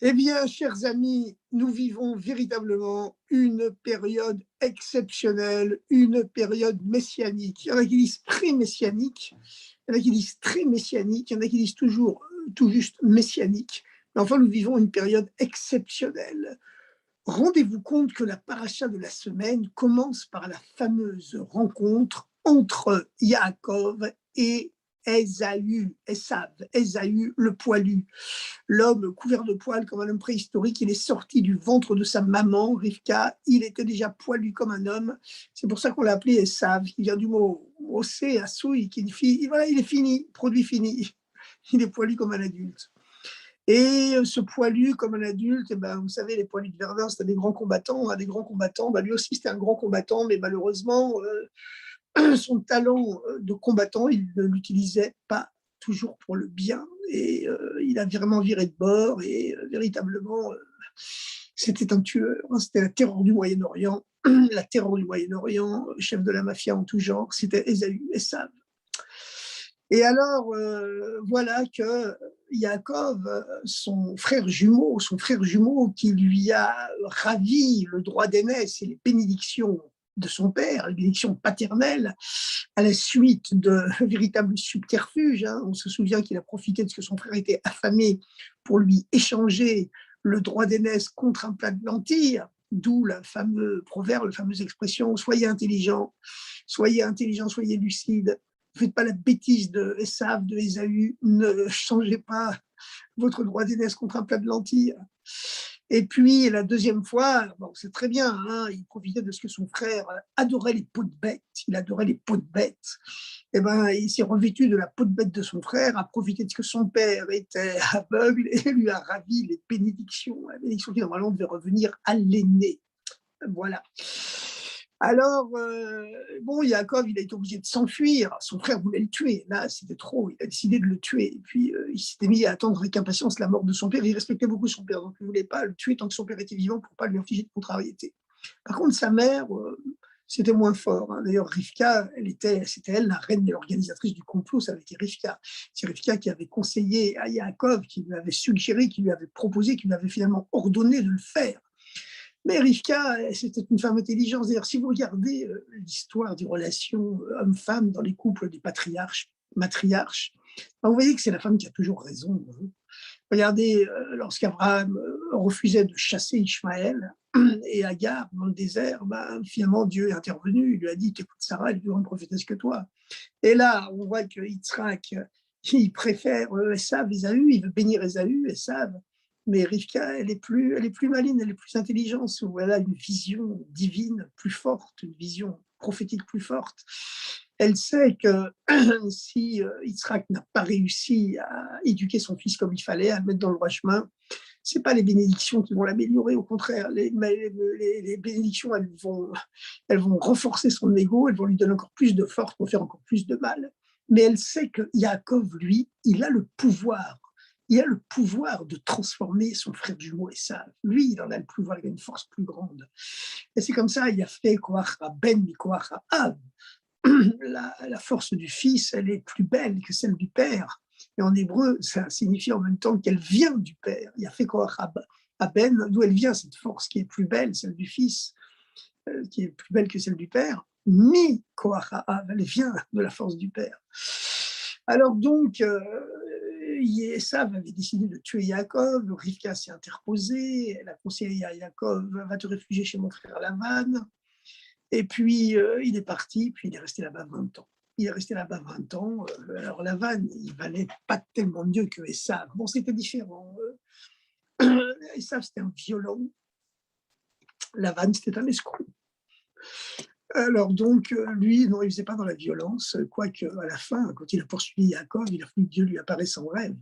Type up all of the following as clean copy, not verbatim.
Eh bien, chers amis, nous vivons véritablement une période exceptionnelle, une période messianique. Il y en a qui disent pré-messianique, il y en a qui disent très messianique, il y en a qui disent toujours tout juste messianique. Mais enfin, nous vivons une période exceptionnelle. Rendez-vous compte que la paracha de la semaine commence par la fameuse rencontre entre Yaakov et Ésaü le poilu. L'homme couvert de poils comme un homme préhistorique, il est sorti du ventre de sa maman, Rivka, il était déjà poilu comme un homme. C'est pour ça qu'on l'a appelé Esav, qui vient du mot ossé, assouille, qui signifie, voilà, il est fini, produit fini. Il est poilu comme un adulte. Et ce poilu comme un adulte, eh ben, vous savez, les poilus de Verdun, c'était des grands combattants. Des grands combattants. Ben, lui aussi, c'était un grand combattant, mais malheureusement, son talent de combattant, il ne l'utilisait pas toujours pour le bien. Et il a vraiment viré de bord. Et véritablement, c'était un tueur. Hein, c'était la terreur du Moyen-Orient. La terreur du Moyen-Orient, chef de la mafia en tout genre, c'était Esav. Et alors, voilà que Yaakov, son frère jumeau qui lui a ravi le droit d'aînesse et les bénédictions de son père, les bénédictions paternelles, à la suite de véritables subterfuges. Hein. On se souvient qu'il a profité de ce que son frère était affamé pour lui échanger le droit d'aînesse contre un plat de lentilles, d'où le fameux proverbe, la fameuse expression « soyez intelligent, soyez lucide ». Ne faites pas la bêtise de Esav, de Ésaü, ne changez pas votre droit d'aînesse contre un plat de lentilles. Et puis, la deuxième fois, bon, c'est très bien, hein, il profitait de ce que son frère adorait les peaux de bête, il adorait les peaux de bête. Et ben, il s'est revêtu de la peau de bête de son frère, a profité de ce que son père était aveugle et lui a ravi les bénédictions qui normalement devaient revenir à l'aîné. Voilà. Alors, bon, Yaakov, il a été obligé de s'enfuir. Son frère voulait le tuer. Là, c'était trop. Il a décidé de le tuer. Et puis, il s'était mis à attendre avec impatience la mort de son père. Il respectait beaucoup son père, donc il ne voulait pas le tuer tant que son père était vivant pour ne pas lui infliger de contrariété. Par contre, sa mère, c'était moins fort. Hein. D'ailleurs, Rivka, c'était elle la reine et l'organisatrice du complot, ça avait été Rivka. C'est Rivka qui avait conseillé à Yaakov, qui lui avait suggéré, qui lui avait proposé, qui lui avait finalement ordonné de le faire. Mais Rivka, c'était une femme intelligente. D'ailleurs, si vous regardez l'histoire des relations hommes-femmes dans les couples des patriarches, matriarches, ben, vous voyez que c'est la femme qui a toujours raison. Hein. Regardez, lorsqu'Abraham refusait de chasser Ishmaël et Agar dans le désert, ben, finalement Dieu est intervenu, il lui a dit, t'écoutes Sarah, elle est plus grande prophétesse que toi. Et là, on voit que Yitzhak, il préfère Esav, Ésaü, il veut bénir Ésaü, Esav. Mais Rivka, elle est plus maligne, elle est plus intelligente. Elle a une vision divine plus forte, une vision prophétique plus forte. Elle sait que si Yitzhak n'a pas réussi à éduquer son fils comme il fallait, à le mettre dans le droit chemin, ce n'est pas les bénédictions qui vont l'améliorer, au contraire, les bénédictions, elles vont renforcer son ego, elles vont lui donner encore plus de force pour faire encore plus de mal. Mais elle sait que Yaakov, lui, il a le pouvoir. Il a le pouvoir de transformer son frère jumeau Esav. Lui, il en a le pouvoir, il a une force plus grande. Et c'est comme ça, il a fait Koach Ben Mikoach Ab. La force du fils, elle est plus belle que celle du père. Et en hébreu, ça signifie en même temps qu'elle vient du père. Il y a fait Koach Ben, d'où elle vient cette force qui est plus belle, celle du fils, qui est plus belle que celle du père. Mi Koach elle vient de la force du père. Alors donc, Esav avait décidé de tuer Yaakov, Rivka s'est interposée, elle a conseillé à Yaakov, va te réfugier chez mon frère Lavan. Et puis, il est parti, puis il est resté là-bas 20 ans. Il est resté là-bas 20 ans. Alors, Lavan, il valait pas tellement mieux que Esav. Bon, c'était différent. Esav, c'était un violent. Lavan, c'était un escroc. Alors donc, lui, non, il ne faisait pas dans la violence, quoique à la fin, quand il a poursuivi Yaakov, il a fallu que Dieu lui apparaisse en rêve,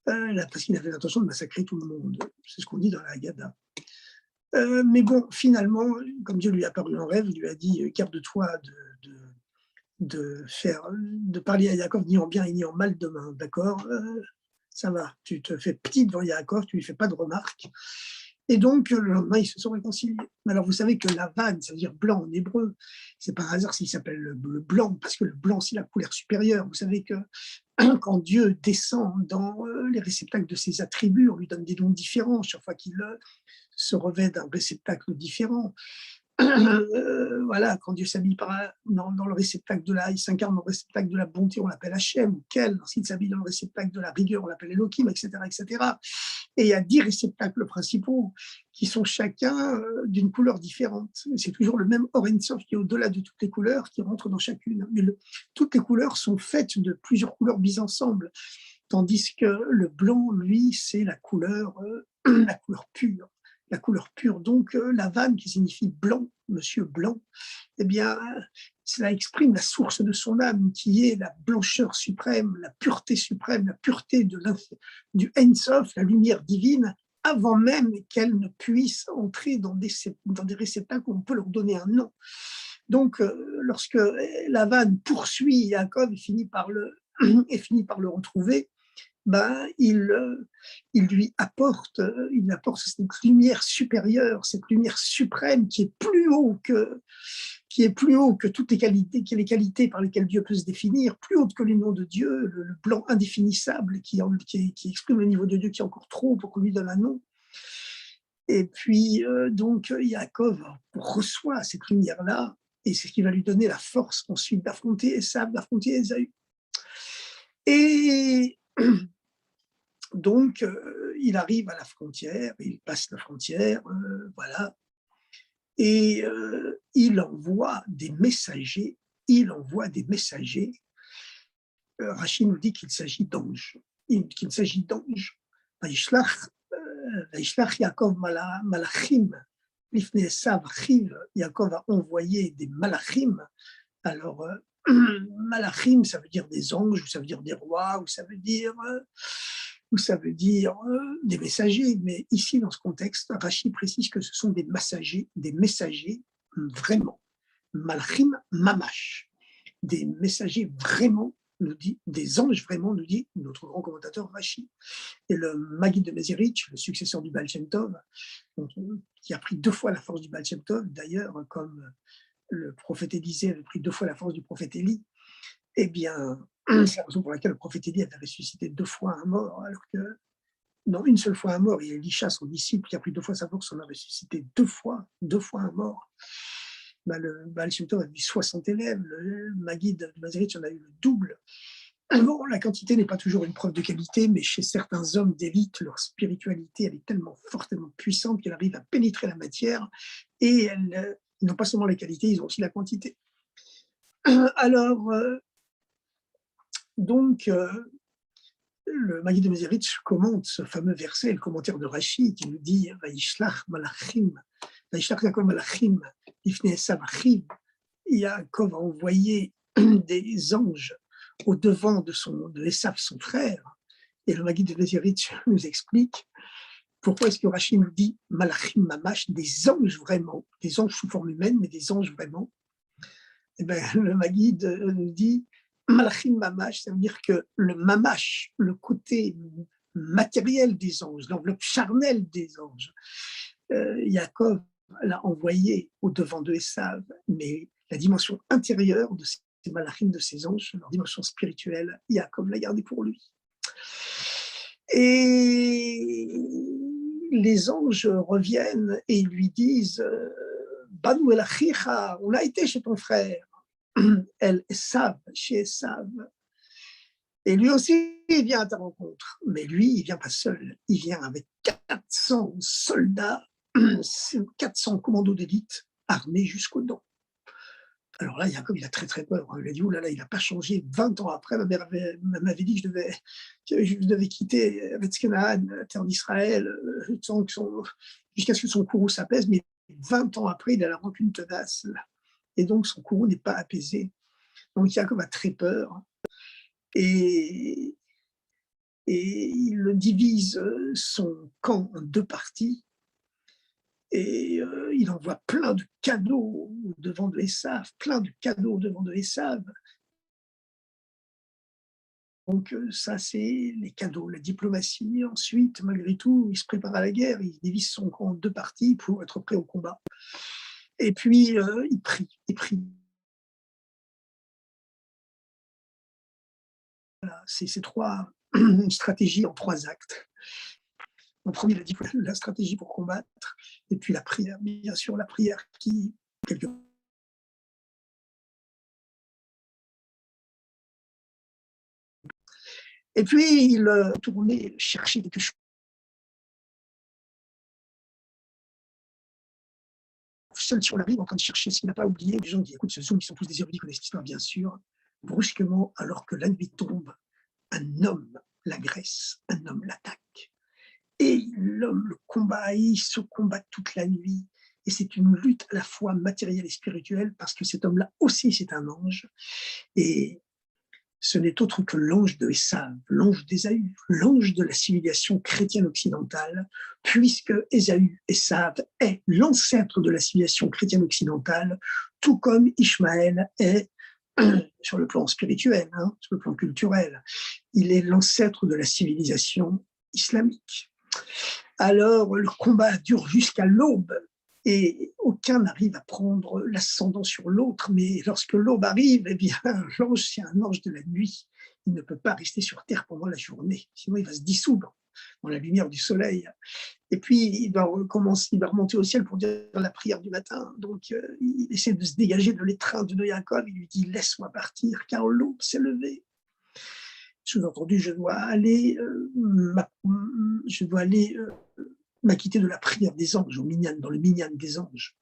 parce qu'il avait l'intention de massacrer tout le monde. C'est ce qu'on dit dans la Haggadah. Mais bon, finalement, comme Dieu lui est apparu en rêve, il lui a dit garde-toi de parler à Yaakov ni en bien et ni en mal demain, d'accord. Ça va, tu te fais petit devant Yaakov, tu lui fais pas de remarques. Et donc, le lendemain, ils se sont réconciliés. Mais alors, vous savez que Lavan, ça veut dire blanc en hébreu. C'est pas un hasard s'il s'appelle le blanc, parce que le blanc, c'est la couleur supérieure. Vous savez que quand Dieu descend dans les réceptacles de ses attributs, on lui donne des noms différents chaque fois qu'il se revêt d'un réceptacle différent. Voilà, quand Dieu s'habille dans le réceptacle il s'incarne dans le réceptacle de la bonté, on l'appelle Hachem, ou Kel. Lorsqu'il s'habille dans le réceptacle de la rigueur, on l'appelle Elohim, etc., etc. Et il y a 10 réceptacles principaux qui sont chacun d'une couleur différente. C'est toujours le même Or Ein Sof qui est au-delà de toutes les couleurs, qui rentre dans chacune. Mais toutes les couleurs sont faites de plusieurs couleurs mises ensemble, tandis que le blanc, lui, c'est la couleur, la couleur pure. La couleur pure, donc la vanne qui signifie blanc, monsieur blanc, eh bien, cela exprime la source de son âme, qui est la blancheur suprême, la pureté suprême, la pureté du Ein Sof, la lumière divine, avant même qu'elle ne puisse entrer dans des réceptacles où on peut leur donner un nom. Donc, lorsque Lavan poursuit Yaakov et finit par le retrouver, ben, il lui apporte, cette lumière supérieure, cette lumière suprême qui est plus haut que toutes les qualités par lesquelles Dieu peut se définir, plus haute que les noms de Dieu, le blanc indéfinissable qui exprime le niveau de Dieu qui est encore trop pour qu'on lui donne un nom. Et puis, donc, Yaakov reçoit cette lumière-là, et c'est ce qui va lui donner la force ensuite d'affronter Esav, d'affronter Ésaü. Et donc, il arrive à la frontière, il passe la frontière, voilà, et il envoie des messagers. Rachid nous dit qu'il s'agit d'anges. Vaishlach Yaakov malachim lifnei Esav achiv. Yaakov a envoyé des malachim. Alors, malachim, ça veut dire des anges, ou ça veut dire des rois, ou ça veut dire des messagers. Mais ici, dans ce contexte, Rachid précise que ce sont des messagers vraiment. Malachim mamash, des messagers vraiment, nous dit, des anges vraiment, nous dit notre grand commentateur Rachid. Et le Maggid de Mezerich, le successeur du Baal Shem Tov, qui a pris 2 fois la force du Baal Shem Tov, d'ailleurs, comme le prophète Élisée avait pris 2 fois la force du prophète Élie, eh bien, c'est la raison pour laquelle le prophète Élie avait ressuscité 2 fois un mort, alors que, non, une seule fois un mort, il y a Elisha, son disciple, qui a pris 2 fois sa force, on a ressuscité 2 fois un mort. Ben, le Baal Shem Tov a eu 60 élèves, le Maggid de Mezerich en a eu le double. Bon, la quantité n'est pas toujours une preuve de qualité, mais chez certains hommes d'élite, leur spiritualité, elle est tellement forte, tellement puissante qu'elle arrive à pénétrer la matière, et ils n'ont pas seulement la qualité, ils ont aussi la quantité. Alors, donc, le Maggid de Mezerich commente ce fameux verset, le commentaire de Rachid, qui nous dit « Vaishlach Yaakov malachim lifnei Esav achiv » Yaakov a envoyé des anges au devant de Esav, son frère. Et le Maggid de Mezerich nous explique pourquoi est-ce que Rachid nous dit « malachim mamash » des anges vraiment, des anges sous forme humaine, mais des anges vraiment. Eh bien, le Maggid nous dit Malachim Mamash, ça veut dire que le Mamash, le côté matériel des anges, l'enveloppe charnelle des anges, Yaakov l'a envoyé au devant de Esav, mais la dimension intérieure de ces Malachim, de ces anges, leur dimension spirituelle, Yaakov l'a gardée pour lui. Et les anges reviennent et lui disent Banu el achicha, on a été chez ton frère. El Esav, chez Esav. Et lui aussi, il vient à ta rencontre. Mais lui, il ne vient pas seul. Il vient avec 400 soldats, 400 commandos d'élite armés jusqu'aux dents. Alors là, Jacob, il a très très peur. Il a dit, oulala, il n'a pas changé 20 ans après. Ma mère m'avait dit que je devais quitter Eretz-Kenaan, la terre d'Israël, jusqu'à ce que son courroux s'apaise. Mais 20 ans après, il a la rancune tenace. Et donc, son courroux n'est pas apaisé. Donc, Jacob a très peur. Et il divise son camp en 2 parties. Et il envoie plein de cadeaux devant de Esav, Donc ça, c'est les cadeaux, la diplomatie. Ensuite, malgré tout, il se prépare à la guerre, il divise son camp en 2 parties pour être prêt au combat. Et puis, il prie. Voilà, c'est ces 3 stratégies en 3 actes. En premier, la stratégie pour combattre et puis la prière. Bien sûr, la prière qui quelque et puis il, tournait chercher quelque chose seul sur la rive en train de chercher ce qu'il n'a pas oublié. Les gens disent: «Écoute, ce sont ils sont tous des érudits, ils connaissent l'histoire, bien sûr». Brusquement, alors que la nuit tombe, un homme l'agresse, un homme l'attaque. Et l'homme le combat et ils se combattent toute la nuit. Et c'est une lutte à la fois matérielle et spirituelle parce que cet homme-là aussi, c'est un ange. Et ce n'est autre que l'ange de Esav, l'ange d'Ésaü, l'ange de la civilisation chrétienne occidentale, puisque Esav est l'ancêtre de la civilisation chrétienne occidentale, tout comme Ishmaël est sur le plan spirituel, hein, sur le plan culturel. Il est l'ancêtre de la civilisation islamique. Alors le combat dure jusqu'à l'aube et aucun n'arrive à prendre l'ascendant sur l'autre. Mais lorsque l'aube arrive, eh bien, l'ange, c'est un ange de la nuit. Il ne peut pas rester sur Terre pendant la journée, sinon il va se dissoudre dans la lumière du soleil. Et puis, il va remonter au ciel pour dire la prière du matin. Donc, il essaie de se dégager de l'étreinte de Jacob. Il lui dit, laisse-moi partir, car l'aube s'est levée. Sous-entendu, je dois aller m'acquitter de la prière des anges, dans le minyan des anges.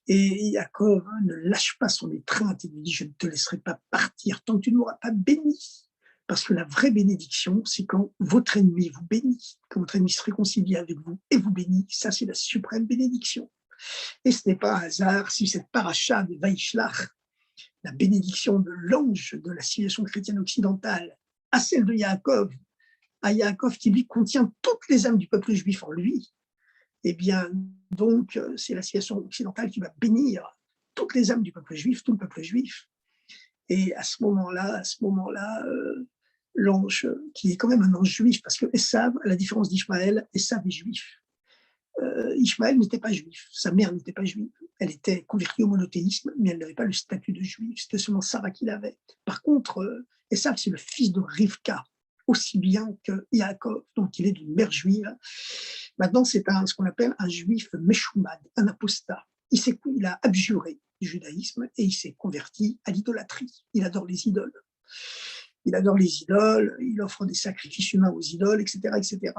Et Yaakov ne lâche pas son étreinte, il lui dit, je ne te laisserai pas partir tant que tu ne m'auras pas béni. Parce que la vraie bénédiction, c'est quand votre ennemi vous bénit, quand votre ennemi se réconcilie avec vous et vous bénit, ça c'est la suprême bénédiction. Et ce n'est pas un hasard si cette paracha de Vaishlach, la bénédiction de l'ange de la civilisation chrétienne occidentale, à celle de Yaakov, à Yaakov qui lui contient toutes les âmes du peuple juif en lui, eh bien, donc, c'est la civilisation occidentale qui va bénir toutes les âmes du peuple juif, tout le peuple juif. Et à ce moment-là, l'ange, qui est quand même un ange juif, parce que Esav, à la différence d'Ishmaël, Esav est juif. Ishmaël n'était pas juif, sa mère n'était pas juive. Elle était convertie au monothéisme, mais elle n'avait pas le statut de juif. C'était seulement Sarah qui l'avait. Par contre, Esav, c'est le fils de Rivka, aussi bien que Yaakov, donc il est d'une mère juive. Maintenant, c'est ce qu'on appelle un juif meshumad, un apostat. Il a abjuré du judaïsme et il s'est converti à l'idolâtrie. Il adore les idoles. Il adore les idoles, il offre des sacrifices humains aux idoles, etc., etc.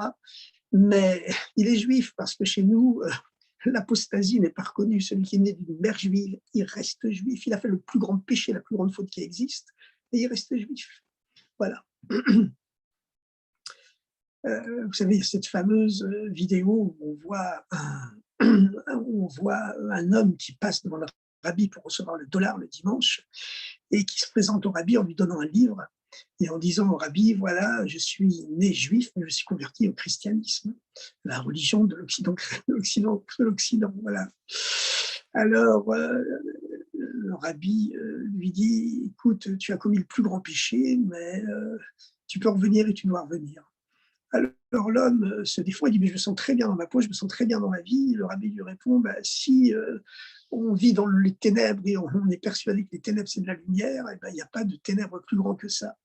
Mais il est juif parce que chez nous, l'apostasie n'est pas reconnue. Celui qui est né d'une mère juive, il reste juif. Il a fait le plus grand péché, la plus grande faute qui existe, et il reste juif. Voilà. Vous savez, il y a cette fameuse vidéo où on voit un homme qui passe devant le rabbi pour recevoir le dollar le dimanche et qui se présente au rabbi en lui donnant un livre et en disant au rabbi, voilà, je suis né juif, mais je suis converti au christianisme, la religion de l'Occident, voilà. Alors, le rabbi lui dit, écoute, tu as commis le plus grand péché, mais tu peux revenir et tu dois revenir. Alors l'homme se défend, il dit, mais je me sens très bien dans ma peau, je me sens très bien dans ma vie. Le rabbi lui répond, bah, si on vit dans les ténèbres et on est persuadé que les ténèbres c'est de la lumière, et ben, il n'y a pas de ténèbres plus grand que ça.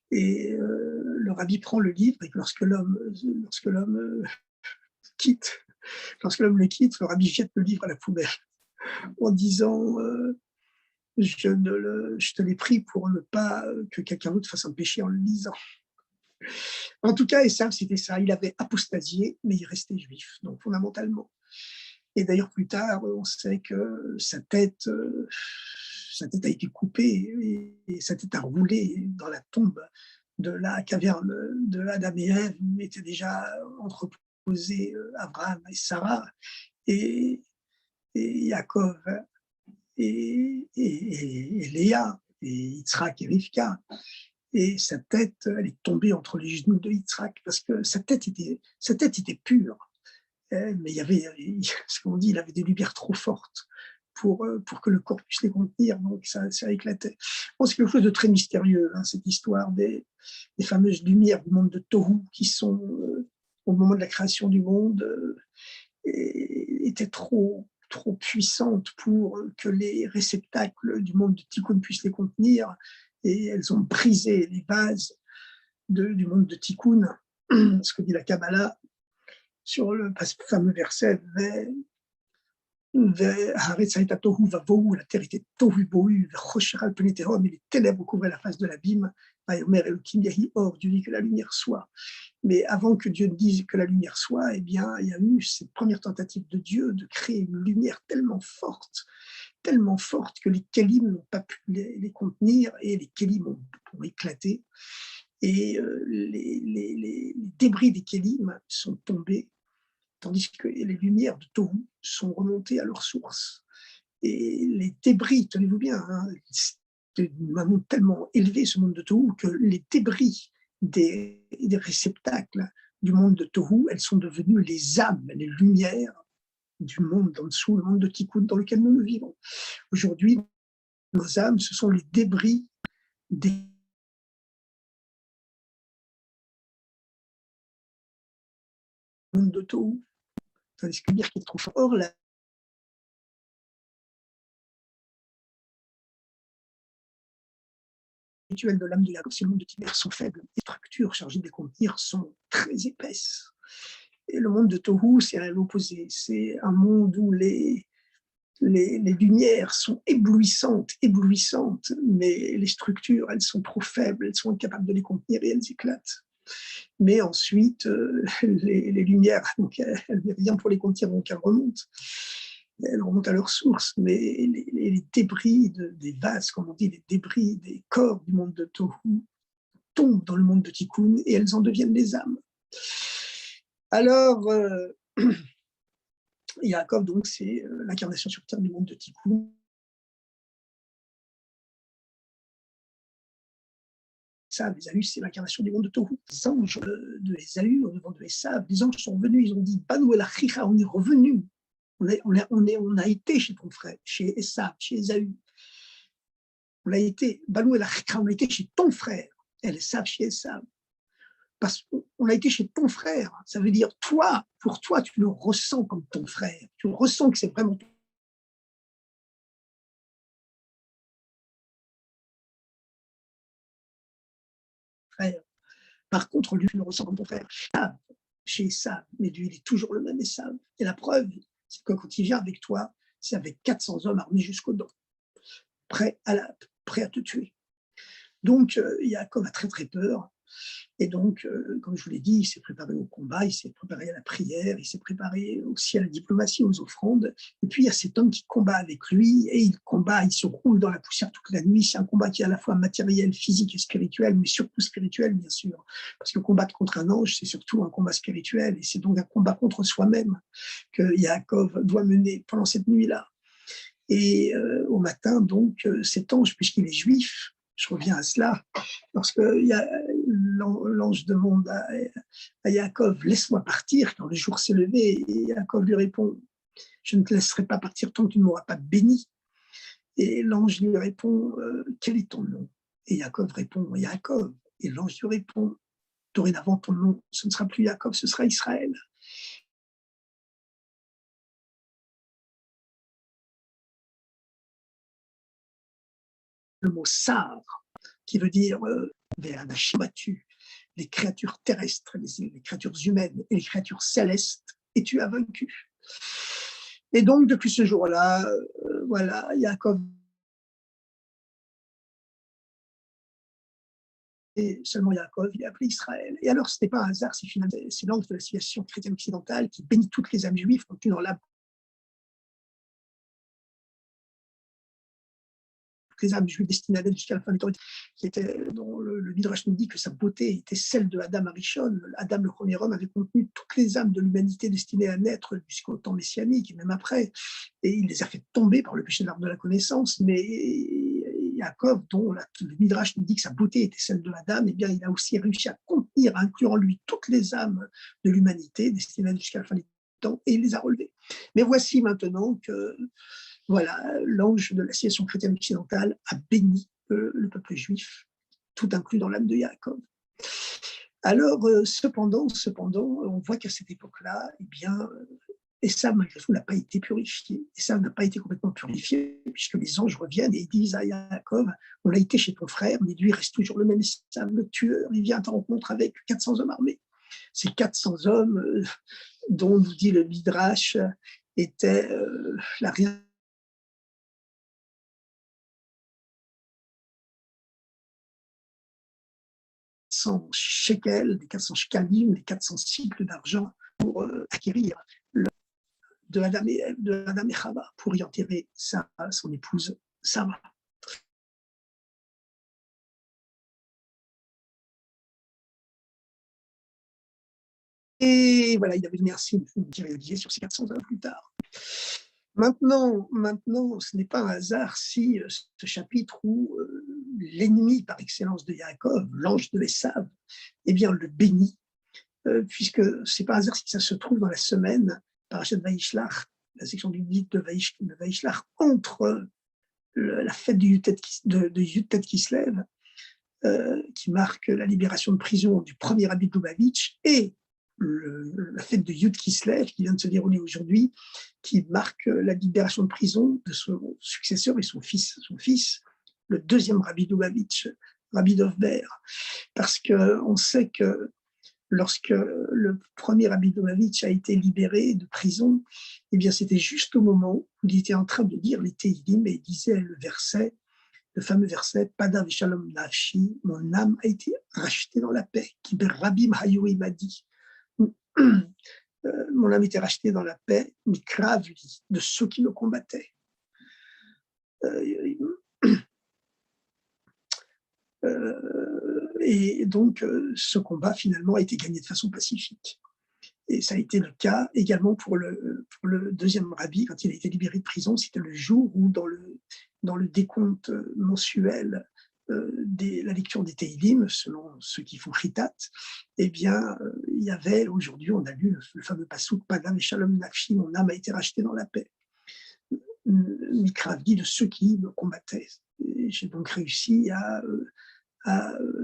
Et le rabbi prend le livre et quitte, lorsque l'homme le quitte, le rabbi jette le livre à la poubelle en disant je te l'ai pris pour ne pas que quelqu'un d'autre fasse un péché en le lisant. En tout cas, Esav, c'était ça. Il avait apostasié, mais il restait juif, donc fondamentalement. Et d'ailleurs, plus tard, on sait que sa tête a été coupée et sa tête a roulé dans la tombe de la caverne de Adam et Ève, où étaient déjà entreposés Abraham et Sarah, et, et Yaakov, et Léa, et Yitzhak et Rivka. Et sa tête, elle est tombée entre les genoux de Yitzhak parce que sa tête était pure. Mais il y avait, ce qu'on dit, il avait des lumières trop fortes. pour que le corps puisse les contenir. Donc ça éclatait. Bon, c'est quelque chose de très mystérieux, hein, cette histoire des fameuses lumières du monde de Tohu qui sont, au moment de la création du monde, étaient trop puissantes pour que les réceptacles du monde de Tikkun puissent les contenir. Et elles ont brisé les vases du monde de Tikkun, ce que dit la Kabbalah sur le fameux verset la terre était tohu bohu, et les ténèbres couvraient la face de l'abîme. Dieu dit que la lumière soit. Mais avant que Dieu ne dise que la lumière soit, eh bien, il y a eu cette première tentative de Dieu de créer une lumière tellement forte que les kélim n'ont pas pu les contenir et les kélim ont éclaté. Et les débris des kélim sont tombés, tandis que les lumières de Tohu sont remontées à leur source. Et les débris, tenez-vous bien, hein, c'est un monde tellement élevé, ce monde de Tohu, que les débris des réceptacles du monde de Tohu, elles sont devenues les âmes, les lumières du monde d'en dessous, le monde de Tikkun dans lequel nous vivons. Aujourd'hui, nos âmes, ce sont les débris des mondes de Tohu. Tandis que dire qu'il est trop fort. Or, la rituel de l'âme de Yaakov, c'est le monde de Tiber sont faibles. Les structures chargées de les contenir sont très épaisses. Et le monde de Tohu, c'est à l'opposé. C'est un monde où les lumières sont éblouissantes, mais les structures, elles sont trop faibles, elles sont incapables de les contenir et elles éclatent. Mais ensuite, les lumières, donc, elles n'ont rien pour les contenir, donc elles remontent. Elles remontent à leur source, mais les débris des vases, comme on dit, les débris des corps du monde de Tohu tombent dans le monde de Tikkun et elles en deviennent des âmes. Alors, Yaakov, donc, c'est l'incarnation sur terre du monde de Tikkun. Ça, Ésaü, c'est l'incarnation du monde de Tohu. Les anges de Ésaü, au devant de Esav, les anges sont venus, ils ont dit, Banu el Achicha, on est revenu. On a été chez ton frère, chez Esav, chez Ésaü. On a été, Banu el Achicha, on a été chez ton frère, El Esav, chez Esav. Parce qu'on a été chez ton frère. Ça veut dire, toi, pour toi, tu le ressens comme ton frère. Tu ressens que c'est vraiment ton frère. Par contre, lui, tu le ressens comme ton frère. Chez Esav, mais lui, il est toujours le même Esav. Et la preuve, c'est que quand il vient avec toi, c'est avec 400 hommes armés jusqu'aux dents, prêts à te tuer. Donc, Yaakov a très, très peur. Et donc, comme je vous l'ai dit, il s'est préparé au combat, il s'est préparé à la prière, il s'est préparé aussi à la diplomatie, aux offrandes. Et puis, il y a cet homme qui combat avec lui, et il combat, il se roule dans la poussière toute la nuit. C'est un combat qui est à la fois matériel, physique et spirituel, mais surtout spirituel, bien sûr. Parce que combattre contre un ange, c'est surtout un combat spirituel, et c'est donc un combat contre soi-même que Yaakov doit mener pendant cette nuit-là. Et au matin, donc, cet ange, puisqu'il est juif, je reviens à cela, lorsque l'ange demande à Yaakov, laisse-moi partir, quand le jour s'est levé, et Yaakov lui répond, je ne te laisserai pas partir tant que tu ne m'auras pas béni. Et l'ange lui répond, quel est ton nom? Et Yaakov répond, Yaakov. Et l'ange lui répond, dorénavant ton nom, ce ne sera plus Yaakov, ce sera Israël. Le mot sar, qui veut dire les créatures terrestres, les créatures humaines et les créatures célestes, et tu as vaincu. Et donc, depuis ce jour-là, voilà, Yaakov, et seulement Yaakov, il est appelé Israël. Et alors, ce n'est pas un hasard, c'est finalement c'est l'ange de la civilisation chrétienne occidentale qui bénit toutes les âmes juives contenues dans l'âme. Les âmes juives destinées à l'être jusqu'à la fin des temps, dont le Midrash nous dit que sa beauté était celle de Adam Arishon. Adam, le premier homme, avait contenu toutes les âmes de l'humanité destinées à naître jusqu'au temps messianique et même après. Et il les a fait tomber par le péché de l'arbre de la connaissance. Mais Yaakov, dont le Midrash nous dit que sa beauté était celle de Adam, eh bien, il a aussi réussi à contenir, à inclure en lui toutes les âmes de l'humanité destinées jusqu'à la fin des temps, et il les a relevées. Mais voici maintenant que voilà, l'ange de la civilisation chrétienne occidentale a béni le peuple juif, tout inclus dans l'âme de Yaakov. Alors, cependant, on voit qu'à cette époque-là, eh bien, Esav, malgré tout, n'a pas été purifié. Esav n'a pas été complètement purifié, puisque les anges reviennent et ils disent à Yaakov, on a été chez ton frère, mais lui reste toujours le même Esav, le tueur, il vient à ta rencontre avec 400 hommes armés. Ces 400 hommes, dont nous dit le Midrash, étaient la réaction 400 shekels, les 400 shkalim, les 400 cycles d'argent pour acquérir de Adam et Chava, pour y enterrer son épouse Sarah. Et voilà, il avait donné un signe qui réalisé sur ces 400 ans plus tard. Maintenant, ce n'est pas un hasard si ce chapitre où l'ennemi par excellence de Yaakov, l'ange de Esav, eh bien, le bénit, puisque ce n'est pas un hasard si ça se trouve dans la semaine, Parashat Vaishlach, la section du livre de Vaishlach, entre la fête de Yud-Tet Kislev, qui marque la libération de prison du premier Rabbi de Lubavitch, et la fête de Yud Kislev, qui vient de se dérouler aujourd'hui, qui marque la libération de prison de son successeur et son fils, le deuxième Rabbi de Lubavitch, Rabbi Dovber. Parce qu'on sait que lorsque le premier Rabbi de Lubavitch a été libéré de prison, eh bien c'était juste au moment où il était en train de lire les Tehillim et il disait le fameux verset « Pada v'shalom nafshi » mon âme a été rachetée dans la paix. « Ki berabim hayu imadi » mon âme était rachetée dans la paix, mikrav li, de ceux qui me combattaient. Et donc, ce combat, finalement, a été gagné de façon pacifique. Et ça a été le cas également pour le deuxième rabbi, quand il a été libéré de prison. C'était le jour où, dans le décompte mensuel de la lecture des Tehillim, selon ceux qui font Chitat, eh bien, il y avait, aujourd'hui, on a lu le fameux passouk, Padam et Shalom Nafshi, mon âme a été rachetée dans la paix. Mikravdi, de ceux qui me combattaient. Et j'ai donc réussi à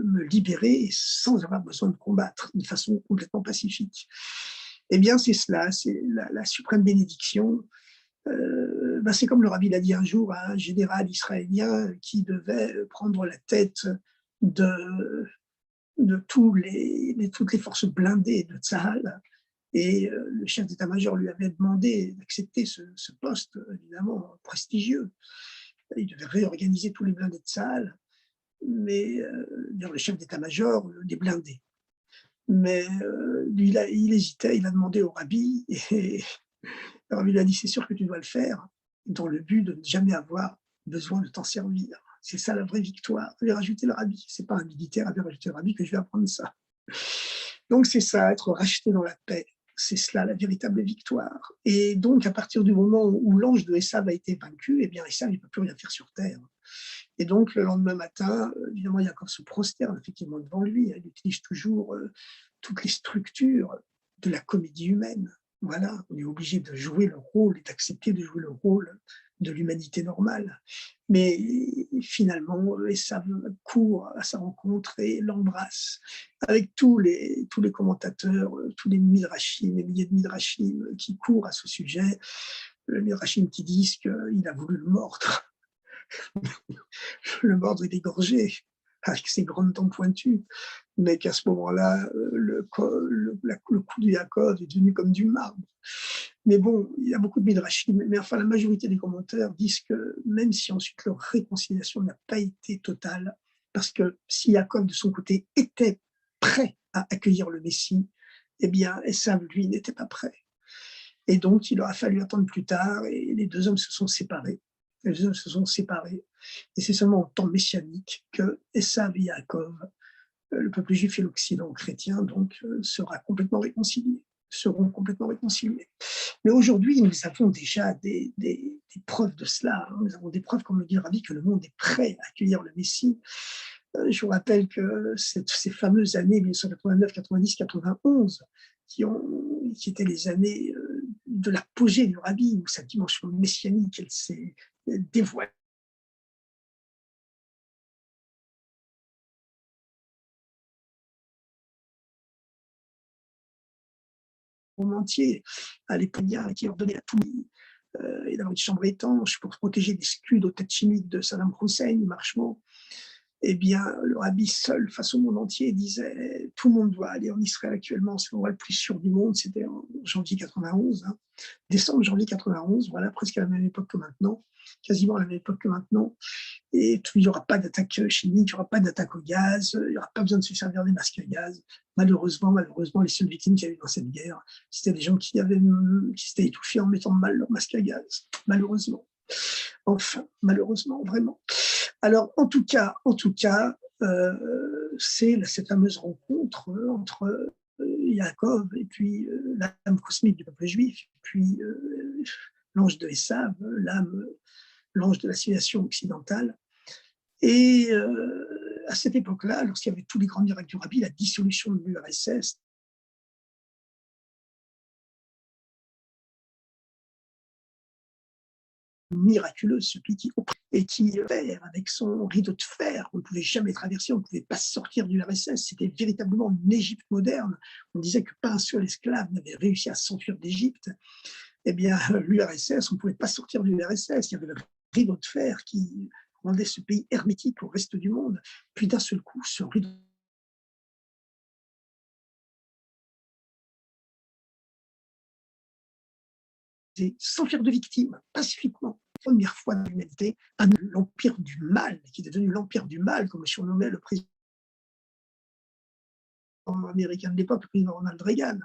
me libérer sans avoir besoin de combattre, de façon complètement pacifique. Eh bien, c'est cela, c'est la suprême bénédiction. C'est comme le rabbi l'a dit un jour à un général israélien qui devait prendre la tête de toutes les forces blindées de Tzahal. Et le chef d'état-major lui avait demandé d'accepter ce poste, évidemment, prestigieux. Il devait réorganiser tous les blindés de Tzahal, mais le chef d'état-major les blindés. Mais lui, il hésitait, il a demandé au rabbi, et le rabbi lui a dit, c'est sûr que tu dois le faire, dans le but de ne jamais avoir besoin de t'en servir. C'est ça la vraie victoire. Il avait rajouté le rabbi, c'est pas un militaire avait rajouté le rabbi que je vais apprendre ça. Donc c'est ça, être racheté dans la paix. C'est cela la véritable victoire. Et donc à partir du moment où l'ange de Esav a été vaincu, eh bien Esav ne peut plus rien faire sur terre. Et donc le lendemain matin, évidemment, Yaakov se prosterne effectivement devant lui. Il utilise toujours toutes les structures de la comédie humaine. Voilà, on est obligé de jouer le rôle et d'accepter de jouer le rôle de l'humanité normale. Mais finalement, Esav court à sa rencontre et l'embrasse, avec tous les commentateurs, tous les midrashim, les milliers de midrashim qui courent à ce sujet, les midrashim qui disent qu'il a voulu le mordre, et l'égorger avec ses grandes dents pointues, mais qu'à ce moment-là, le cou de Yaakov est devenu comme du marbre. Mais bon, il y a beaucoup de midrashim, mais enfin la majorité des commentaires disent que même si ensuite leur réconciliation n'a pas été totale, parce que si Yaakov de son côté était prêt à accueillir le Messie, eh bien Esav lui n'était pas prêt. Et donc il aura fallu attendre plus tard et les deux hommes se sont séparés. Et c'est seulement en temps messianique que Esav et Yaakov, le peuple juif et l'Occident chrétien, donc, seront complètement réconciliés. Mais aujourd'hui, nous avons déjà des preuves de cela. Nous avons des preuves, comme le dit le Rabbi, que le monde est prêt à accueillir le Messie. Je vous rappelle que ces fameuses années 1989, 90, 91 qui étaient les années de l'apogée du rabbi, où sa dimension messianique, elle s'est dévoilée au monde entier. À l'époque, qui ordonnait à tout et d'avoir une chambre étanche pour protéger des scuds aux têtes chimiques de Saddam Hussein, Marchement. Eh bien, le rabbi seul, face au monde entier, disait tout le monde doit aller en Israël actuellement, c'est l'endroit le plus sûr du monde. C'était en janvier 91, hein. Décembre, janvier 91, voilà, presque à la même époque que maintenant, quasiment à la même époque que maintenant. Et il n'y aura pas d'attaque chimique, il n'y aura pas d'attaque au gaz, il n'y aura pas besoin de se servir des masques à gaz. Malheureusement, les seules victimes qu'il y a eu dans cette guerre, c'était des gens qui s'étaient étouffés en mettant mal leur masque à gaz. Malheureusement. Enfin, malheureusement, vraiment. Alors, en tout cas, c'est cette fameuse rencontre entre Yaakov et puis l'âme cosmique du peuple juif, puis l'ange de Esav, l'ange de la civilisation occidentale. Et à cette époque-là, lorsqu'il y avait tous les grands miracles du Rabbi, la dissolution de l'URSS, miraculeuse, celui qui et qui avec son rideau de fer, on ne pouvait jamais traverser, on ne pouvait pas sortir du RSS, c'était véritablement une Égypte moderne. On disait que pas un seul esclave n'avait réussi à s'enfuir d'Égypte. Eh bien, l'URSS, on ne pouvait pas sortir du RSS, il y avait le rideau de fer qui rendait ce pays hermétique au reste du monde. Puis d'un seul coup, ce rideau sans faire de victimes, pacifiquement. Première fois dans l'humanité, l'empire du mal, qui est devenu l'empire du mal, comme le surnommait le président américain de l'époque, le président Ronald Reagan,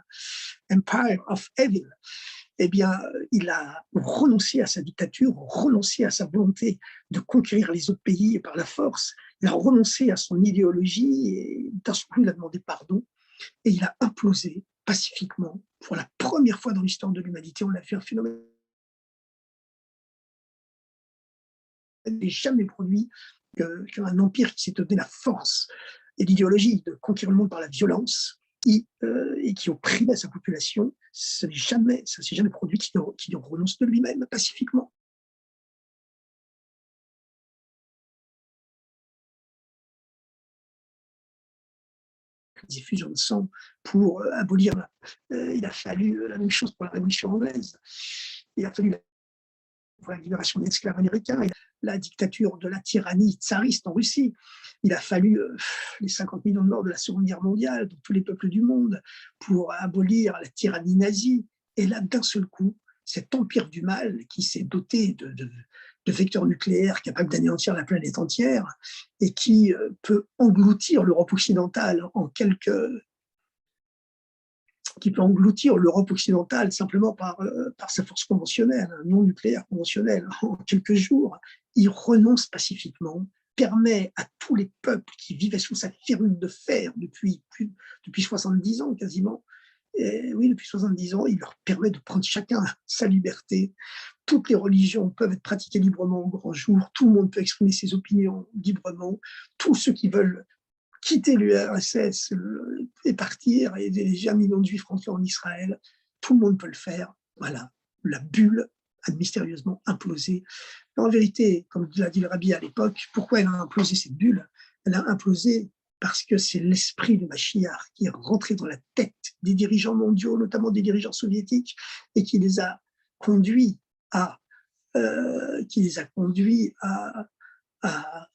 Empire of Evil. Eh bien, il a renoncé à sa dictature, renoncé à sa volonté de conquérir les autres pays par la force. Il a renoncé à son idéologie et d'un seul coup, il a demandé pardon et il a implosé pacifiquement. Pour la première fois dans l'histoire de l'humanité, on a fait un phénomène n'est jamais produit qu'un empire qui s'est donné la force et l'idéologie de conquérir le monde par la violence et qui opprimait sa population, ça ne s'est jamais produit qui renonce de lui-même pacifiquement. Diffusion de sang pour abolir. Il a fallu la même chose pour la Révolution anglaise. Il a fallu pour la libération des esclaves américains, la dictature de la tyrannie tsariste en Russie. Il a fallu les 50 millions de morts de la Seconde Guerre mondiale dans tous les peuples du monde pour abolir la tyrannie nazie. Et là, d'un seul coup, cet empire du mal qui s'est doté de vecteurs nucléaires capables d'anéantir la planète entière et qui peut engloutir l'Europe occidentale en quelques qui peut engloutir l'Europe occidentale simplement par sa force conventionnelle, non nucléaire conventionnelle, en quelques jours, il renonce pacifiquement, permet à tous les peuples qui vivaient sous sa férule de fer depuis 70 ans quasiment, et oui, depuis 70 ans, il leur permet de prendre chacun sa liberté. Toutes les religions peuvent être pratiquées librement au grand jour, tout le monde peut exprimer ses opinions librement, tous ceux qui veulent quitter l'URSS et partir, et déjà millions de juifs rentrés en Israël, tout le monde peut le faire. Voilà, la bulle a mystérieusement implosé. En vérité, comme l'a dit le rabbi à l'époque, pourquoi elle a implosé cette bulle? Elle a implosé parce que c'est l'esprit de Mashiach qui est rentré dans la tête des dirigeants mondiaux, notamment des dirigeants soviétiques, et qui les a conduits à, à,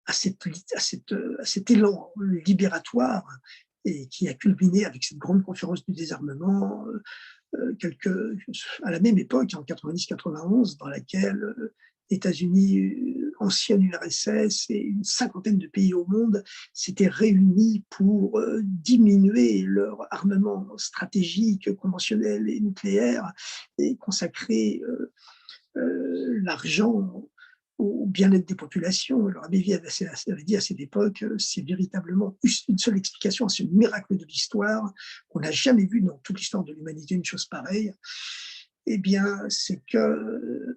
à cet élan libératoire et qui a culminé avec cette grande conférence du désarmement à la même époque, en 90-91, dans laquelle États-Unis, ancienne URSS et une cinquantaine de pays au monde s'étaient réunis pour diminuer leur armement stratégique, conventionnel et nucléaire et consacrer l'argent au bien-être des populations. Alors, Amélie avait dit à cette époque, c'est véritablement une seule explication à ce miracle de l'histoire, qu'on n'a jamais vu dans toute l'histoire de l'humanité une chose pareille. Eh bien, c'est que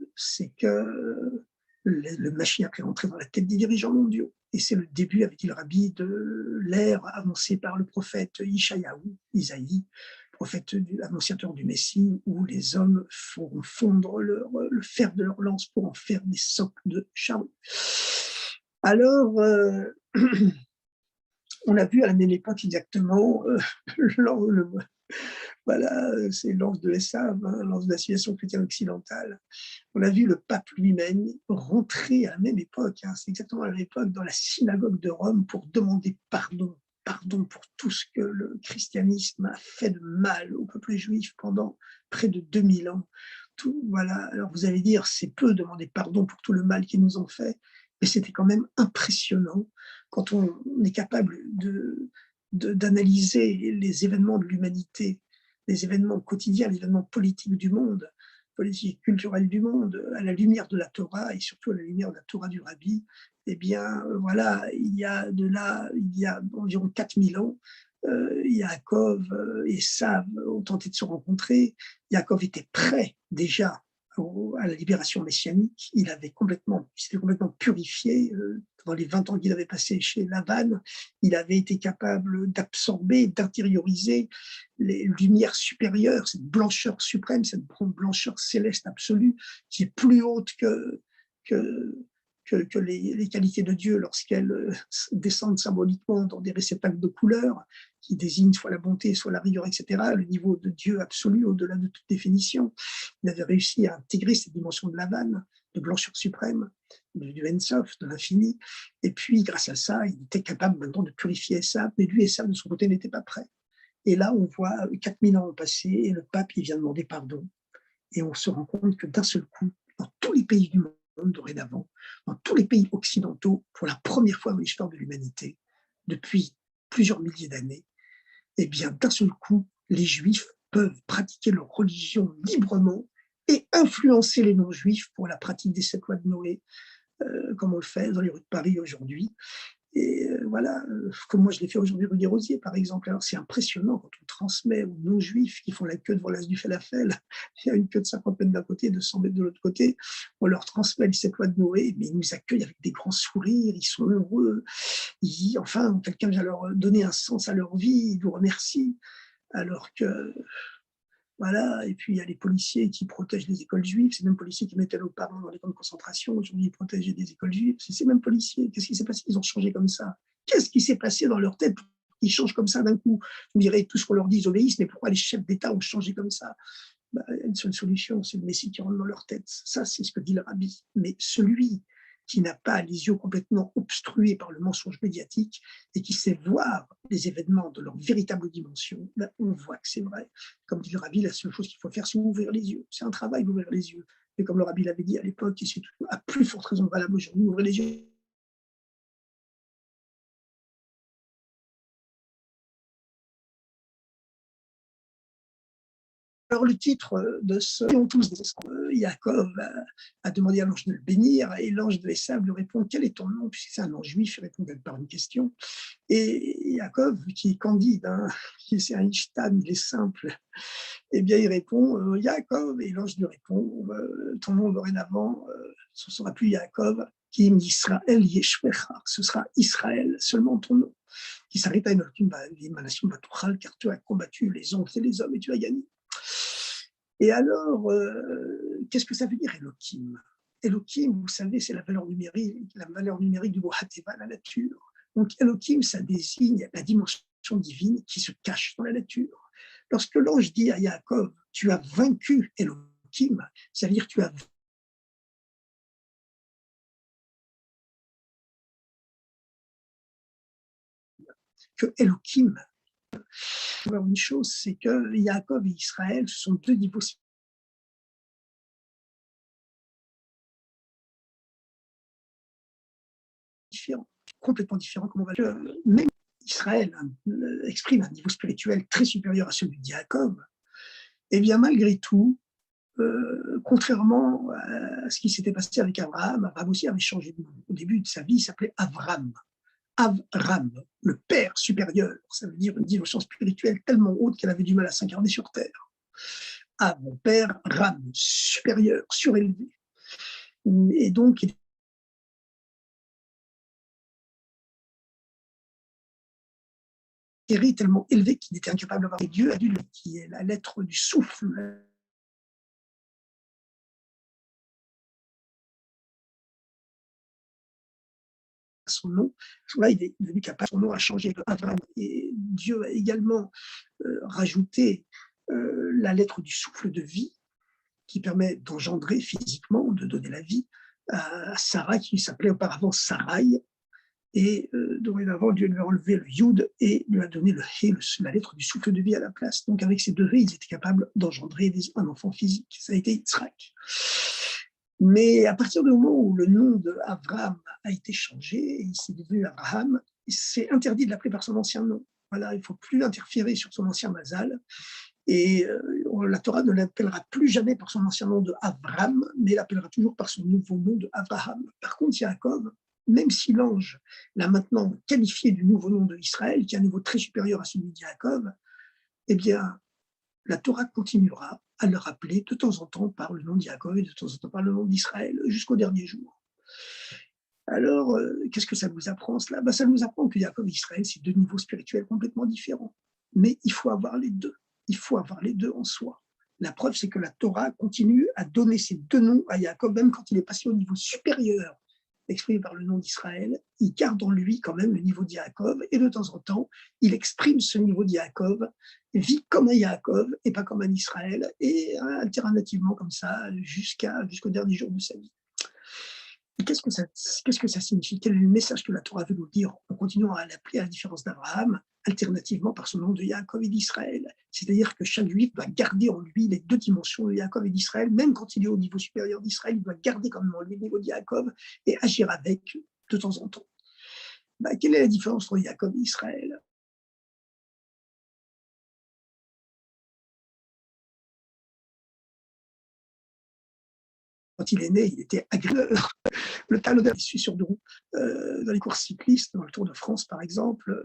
le Mashiach est entré dans la tête des dirigeants mondiaux. Et c'est le début, avait dit le rabbi, de l'ère avancée par le prophète Ishayahu, Isaïe, prophète annonciateur du Messie, où les hommes feront fondre le fer de leur lance pour en faire des socs de charrues. Alors, on a vu à la même époque exactement voilà, c'est l'ange de Esav, hein, l'ange de la civilisation chrétienne occidentale. On a vu le pape lui-même rentrer à la même époque, hein, c'est exactement à la même époque, dans la synagogue de Rome pour demander pardon, pardon pour tout ce que le christianisme a fait de mal au peuple juif pendant près de 2000 ans. Tout, voilà. Alors vous allez dire, c'est peu demander pardon pour tout le mal qu'ils nous ont fait, mais c'était quand même impressionnant quand on est capable d'analyser les événements de l'humanité, les événements quotidiens, les événements politiques du monde, politiques culturels du monde, à la lumière de la Torah et surtout à la lumière de la Torah du Rabbi. Eh bien, voilà, il y a environ 4000 ans, Yaakov et Esav ont tenté de se rencontrer. Yaakov était prêt déjà à la libération messianique. Il s'était complètement purifié dans les 20 ans qu'il avait passé chez Lavan. Il avait été capable d'absorber, d'intérioriser les lumières supérieures, cette blancheur suprême, cette blancheur céleste absolue qui est plus haute que, que les qualités de Dieu lorsqu'elles descendent symboliquement dans des réceptacles de couleurs qui désignent soit la bonté, soit la rigueur, etc., le niveau de Dieu absolu au-delà de toute définition. Il avait réussi à intégrer cette dimension de Lavan, de blancheur suprême, du Ensof, de l'infini, et puis grâce à ça, il était capable maintenant de purifier Esav, mais lui, Esav, de son côté, n'était pas prêt. Et là, on voit 4000 ans ont passé, et le pape, il vient demander pardon, et on se rend compte que d'un seul coup, dans tous les pays du monde, dorénavant, dans tous les pays occidentaux, pour la première fois dans l'histoire de l'humanité, depuis plusieurs milliers d'années, eh bien, d'un seul coup, les Juifs peuvent pratiquer leur religion librement et influencer les non-juifs pour la pratique des 7 lois de Noé, comme on le fait dans les rues de Paris aujourd'hui. Et voilà, comme moi je l'ai fait aujourd'hui rue des Rosiers, par exemple. Alors c'est impressionnant quand on transmet aux non-juifs qui font la queue devant l'As du Falafel, il y a une queue de 50 mètres d'un côté, de 100 mètres de l'autre côté, on leur transmet les 7 lois de Noé, mais ils nous accueillent avec des grands sourires, ils sont heureux, enfin, quelqu'un vient leur donner un sens à leur vie, ils nous remercient, alors que voilà, et puis il y a les policiers qui protègent les écoles juives, ces mêmes policiers qui mettaient nos parents dans les camps de concentration, aujourd'hui ils protègent des écoles juives, c'est ces mêmes policiers, qu'est-ce qui s'est passé? Ils ont changé comme ça. Qu'est-ce qui s'est passé dans leur tête pour qu'ils changent comme ça d'un coup? Vous direz, tout ce qu'on leur dit, ils obéissent, mais pourquoi les chefs d'État ont changé comme ça? Il y a une seule solution, c'est le Messie qui rentre dans leur tête. Ça, c'est ce que dit le Rabbi. Mais celui qui n'a pas les yeux complètement obstrués par le mensonge médiatique et qui sait voir les événements de leur véritable dimension, ben, on voit que c'est vrai. Comme dit le Rabbi, la seule chose qu'il faut faire, c'est ouvrir les yeux. C'est un travail d'ouvrir les yeux. Mais comme le Rabbi l'avait dit à l'époque, et c'est à plus forte raison valable aujourd'hui, ouvrir les yeux. Alors le titre de ce ont tous des escrocs. Yaakov a demandé à l'ange de le bénir et l'ange de Esav lui répond quel est ton nom, puisque c'est un ange juif, il répond par une question. Et Yaakov, qui est candide, hein, qui est un ishtan, il est simple, eh bien il répond Yaakov, et l'ange lui répond ton nom dorénavant, ce ne sera plus Yaakov, qui Israël Yeshvecha, ce sera Israël, seulement ton nom. Qui s'arrête à une car tu as combattu les oncles et les hommes et tu as gagné. Et alors, qu'est-ce que ça veut dire Elohim? Elohim, vous savez, c'est la valeur numérique du mot Hateva, la nature. Donc Elohim, ça désigne la dimension divine qui se cache dans la nature. Lorsque l'ange dit à Yaakov, tu as vaincu Elohim, ça veut dire que tu as que Elohim. Une chose, c'est que Yaakov et Israël, ce sont deux niveaux différents, complètement différents, comme on va le même Israël exprime un niveau spirituel très supérieur à celui de Yaakov, et bien malgré tout, contrairement à ce qui s'était passé avec Abraham, Abraham aussi avait changé de nom. Au début de sa vie, il s'appelait Avram. Avram, le Père supérieur, ça veut dire une dimension spirituelle tellement haute qu'elle avait du mal à s'incarner sur terre. Av, mon Père, Ram, supérieur, surélevé. Et donc, il tellement élevé qu'il était incapable d'avoir. Et Dieu a dû, qui est la lettre du souffle, son nom, là il est devenu capable, son nom a changé de Abraham. Et Dieu a également rajouté la lettre du souffle de vie, qui permet d'engendrer physiquement, de donner la vie à Sarah, qui s'appelait auparavant Sarai. Et dorénavant, Dieu lui a enlevé le Yud et lui a donné le He, la lettre du souffle de vie à la place. Donc avec ces deux He, ils étaient capables d'engendrer un enfant physique. Ça a été Yitzhak. Mais à partir du moment où le nom d'Abraham a été changé, il s'est devenu Abraham, c'est interdit de l'appeler par son ancien nom. Voilà, il ne faut plus interférer sur son ancien mazal. Et la Torah ne l'appellera plus jamais par son ancien nom de Avram, mais l'appellera toujours par son nouveau nom de Abraham. Par contre, Yaakov, même si l'ange l'a maintenant qualifié du nouveau nom de Israël, qui est un niveau très supérieur à celui de Yaakov, eh bien, la Torah continuera à le rappeler de temps en temps par le nom de Yaakov et de temps en temps par le nom d'Israël jusqu'au dernier jour. Alors, qu'est-ce que ça nous apprend cela? Ça nous apprend que Yaakov et Israël, c'est deux niveaux spirituels complètement différents. Mais il faut avoir les deux. Il faut avoir les deux en soi. La preuve, c'est que la Torah continue à donner ces deux noms à Yaakov, même quand il est passé au niveau supérieur, exprimé par le nom d'Israël, il garde en lui quand même le niveau de Yaakov, et de temps en temps, il exprime ce niveau de Yaakov, vit comme un Yaakov et pas comme un Israël, et alternativement comme ça jusqu'au dernier jour de sa vie. Qu'est-ce que ça signifie? Quel est le message que la Torah veut nous dire en continuant à l'appeler, à la différence d'Abraham, alternativement par son nom de Yaakov et d'Israël? C'est-à-dire que chaque juif doit garder en lui les deux dimensions de Yaakov et d'Israël, même quand il est au niveau supérieur d'Israël, il doit garder quand même en lui le niveau de Yaakov et agir avec de temps en temps. Quelle est la différence entre Yaakov et Israël? Quand il est né, il était agresseur. Le talonneur, il suit sur deux roues. Dans les courses cyclistes, dans le Tour de France par exemple,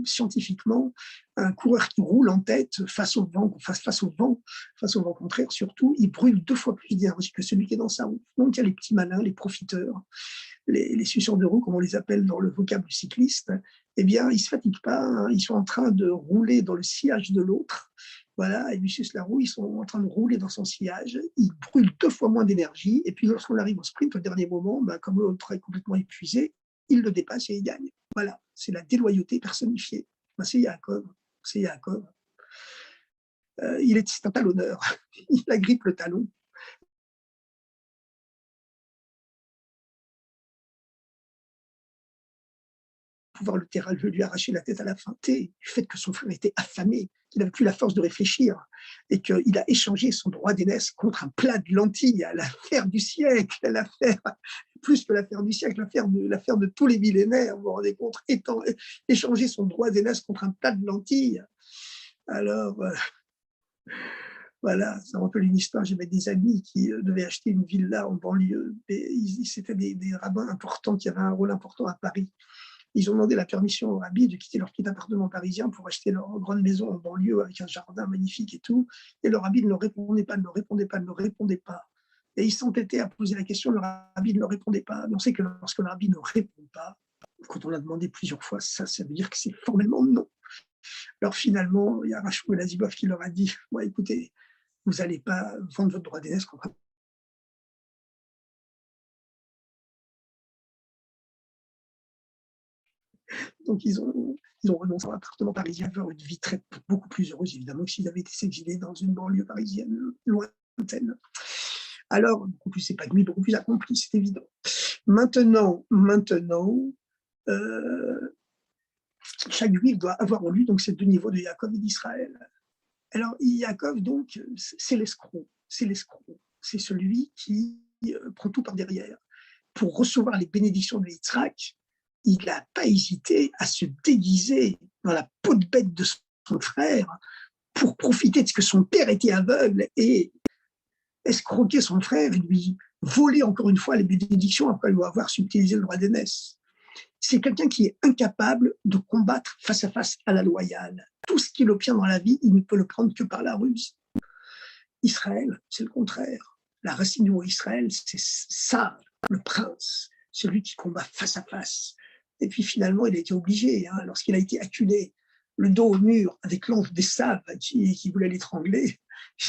scientifiquement, un coureur qui roule en tête face au vent, face au vent contraire surtout, il brûle 2 fois plus d'énergie que celui qui est dans sa roue. Donc il y a les petits malins, les profiteurs, les suceurs de roue, comme on les appelle dans le vocable du cycliste, eh bien, ils ne se fatiguent pas, hein, ils sont en train de rouler dans le sillage de l'autre. Voilà, et lui suce la roue, ils sont en train de rouler dans son sillage, ils brûlent 2 fois moins d'énergie, et puis lorsqu'on arrive au sprint, au dernier moment, comme l'autre est complètement épuisé, il le dépasse et il gagne. Voilà, c'est la déloyauté personnifiée. C'est Yaakov, c'est Yaakov. C'est un talonneur, il agrippe le talon. Pouvoir le terrain veut lui arracher la tête à la fin, du fait que son frère était affamé, qu'il n'avait plus la force de réfléchir, et qu'il a échangé son droit d'aînesse contre un plat de lentilles, l'affaire du siècle, l'affaire, plus que l'affaire du siècle, l'affaire de tous les millénaires, vous vous rendez compte, échanger son droit d'aînesse contre un plat de lentilles. Alors, voilà, ça me rappelle une histoire. J'avais des amis qui devaient acheter une villa en banlieue, et c'était des rabbins importants qui avaient un rôle important à Paris. Ils ont demandé la permission au rabbi de quitter leur petit appartement parisien pour acheter leur grande maison en banlieue avec un jardin magnifique et tout. Et le rabbi ne leur répondait pas, ne leur répondait pas, ne leur répondait pas. Et ils s'entêtaient à poser la question, le rabbi ne leur répondait pas. Mais on sait que lorsque le rabbi ne répond pas, quand on l'a demandé plusieurs fois, ça veut dire que c'est formellement non. Alors finalement, il y a Rachou Lazibov qui leur a dit, écoutez, vous n'allez pas vendre votre droit d'aînesse contre. Donc ils ont renoncé à l'appartement parisien, vers une vie beaucoup plus heureuse, évidemment, que s'ils avaient été exilés dans une banlieue parisienne lointaine. Alors, beaucoup plus épanoui, beaucoup plus accompli, c'est évident. Maintenant, euh, chaque juif doit avoir en lui donc ces deux niveaux de Yaakov et d'Israël. Alors, Yaakov, donc, c'est l'escroc, c'est celui qui prend tout par derrière. Pour recevoir les bénédictions de Yitzhak, il n'a pas hésité à se déguiser dans la peau de bête de son frère pour profiter de ce que son père était aveugle et escroquer son frère et lui voler encore une fois les bénédictions après lui avoir subtilisé le droit d'aînesse. C'est quelqu'un qui est incapable de combattre face à face à la loyale. Tout ce qu'il obtient dans la vie, il ne peut le prendre que par la ruse. Israël, c'est le contraire. La racine du mot Israël, c'est ça, le prince, celui qui combat face à face. Et puis finalement, il a été obligé, lorsqu'il a été acculé le dos au mur avec l'ange des sables qui voulait l'étrangler.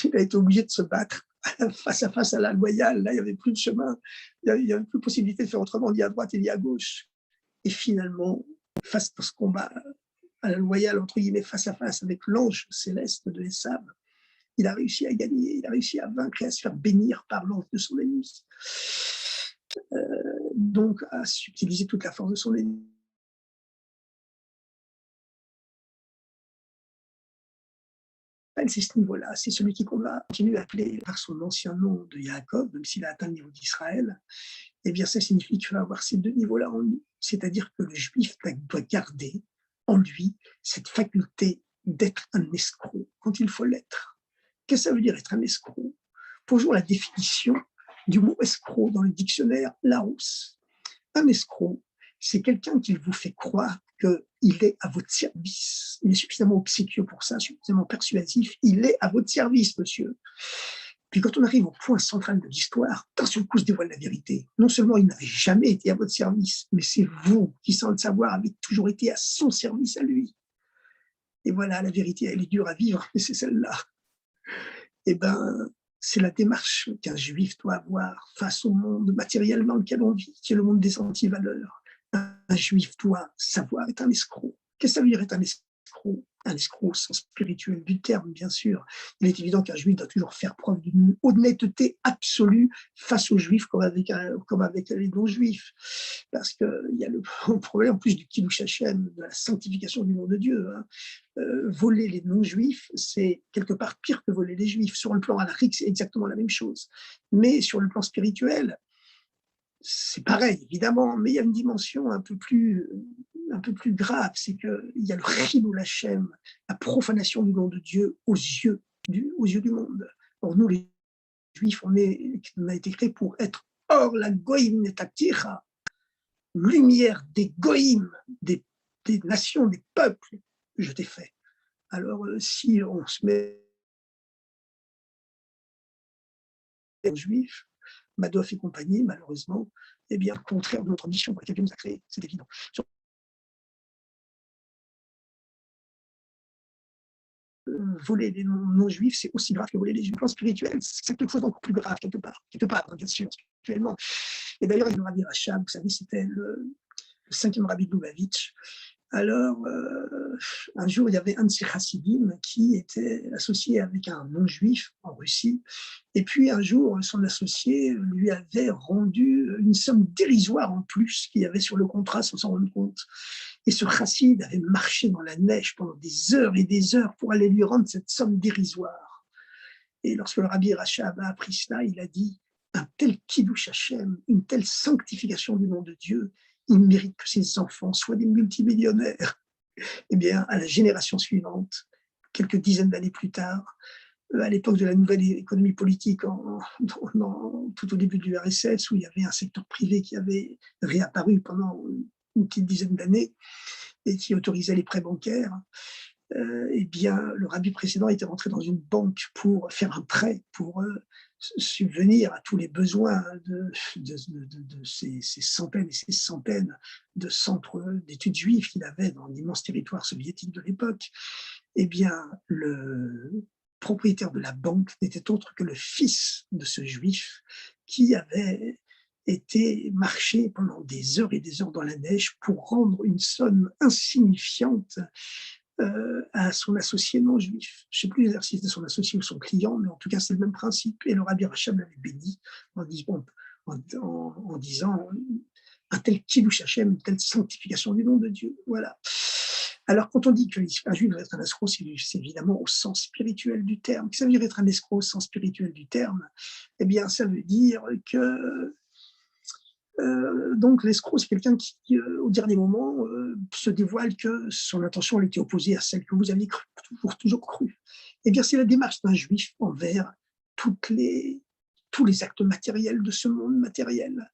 Il a été obligé de se battre face à face à la loyale. Là, il n'y avait plus de chemin, il n'y avait plus possibilité de faire autrement, ni à droite ni à gauche. Et finalement, face à ce combat à la loyale, entre guillemets, face à face avec l'ange céleste de Esav, il a réussi à gagner, il a réussi à vaincre et à se faire bénir par l'ange de son ennemi. Donc, à utiliser toute la force de son ennemi. C'est ce niveau-là, c'est celui qu'on va continuer à appeler par son ancien nom de Yaakov, même s'il a atteint le niveau d'Israël. Eh bien, ça signifie qu'il va avoir ces deux niveaux-là en lui. C'est-à-dire que le juif doit garder en lui cette faculté d'être un escroc quand il faut l'être. Qu'est-ce que ça veut dire être un escroc? Posons la définition du mot escroc dans le dictionnaire Larousse. Un escroc, c'est quelqu'un qui vous fait croire qu'il est à votre service. Il est suffisamment obséquieux pour ça, suffisamment persuasif. Il est à votre service, monsieur. Puis quand on arrive au point central de l'histoire, d'un seul coup se dévoile la vérité. Non seulement il n'avait jamais été à votre service, mais c'est vous qui, sans le savoir, avez toujours été à son service à lui. Et voilà, la vérité, elle est dure à vivre, mais c'est celle-là. Eh bien, c'est la démarche qu'un juif doit avoir face au monde matériel dans lequel on vit, qui est le monde des antivaleurs. Un juif doit savoir être un escroc. Qu'est-ce que ça veut dire être un escroc? Un escroc au sens spirituel du terme, bien sûr. Il est évident qu'un juif doit toujours faire preuve d'une honnêteté absolue face aux juifs comme avec les non-juifs. Parce qu'il y a le problème en plus du Kiddush Hashem, de la sanctification du nom de Dieu. Hein. Voler les non-juifs, c'est quelque part pire que voler les juifs. Sur le plan halakhique, c'est exactement la même chose. Mais sur le plan spirituel, c'est pareil, évidemment, mais il y a une dimension un peu plus grave, c'est qu'il y a le chilul Hashem, la profanation du nom de Dieu aux yeux du monde. Or, nous, les Juifs, on a été créés pour être hors la goïm netakticha, lumière des goïm, des nations, des peuples, je t'ai fait. Alors, si on se met aux Juifs, Madoff et compagnie, malheureusement, eh bien, au contraire de notre mission pour laquelle Dieu nous a créés, c'est évident. Voler les non-juifs, c'est aussi grave que voler les juifs. Le plan spirituel, c'est quelque chose d'encore plus grave, quelque part, bien sûr, spirituellement. Et d'ailleurs, le Rabbi Rachab, vous savez, c'était le 5e rabbi de Lubavitch. Alors, un jour, il y avait un de ces chassidim qui était associé avec un non-juif en Russie. Et puis, un jour, son associé lui avait rendu une somme dérisoire en plus qu'il y avait sur le contrat sans s'en rendre compte. Et ce chassid avait marché dans la neige pendant des heures et des heures pour aller lui rendre cette somme dérisoire. Et lorsque le Rabbi Rachab a appris cela, il a dit « Un tel kiddush Hashem, une telle sanctification du nom de Dieu, il mérite que ses enfants soient des multimillionnaires. » Eh bien, à la génération suivante, quelques dizaines d'années plus tard, à l'époque de la nouvelle économie politique, tout au début du RSS, où il y avait un secteur privé qui avait réapparu pendant une petite dizaine d'années et qui autorisait les prêts bancaires, eh bien, le rabbi précédent était rentré dans une banque pour faire un prêt, pour subvenir à tous les besoins de ces centaines et ces centaines de centres d'études juives qu'il avait dans l'immense territoire soviétique de l'époque. Eh bien, le propriétaire de la banque n'était autre que le fils de ce juif qui avait été marché pendant des heures et des heures dans la neige pour rendre une somme insignifiante à son associé non juif. Je ne sais plus si c'était son associé ou son client, mais en tout cas, c'est le même principe. Et le Rabbi Rachab l'avait béni en disant un tel kiddush Hashem, une telle sanctification du nom de Dieu. Voilà. Alors, quand on dit qu'un juif doit être un escroc, c'est évidemment au sens spirituel du terme. Ça veut dire être un escroc au sens spirituel du terme. Eh bien, ça veut dire que donc l'escroc, c'est quelqu'un qui, au dernier moment, se dévoile que son intention elle était opposée à celle que vous aviez toujours cru. Eh bien, c'est la démarche d'un juif envers tous les actes matériels de ce monde matériel.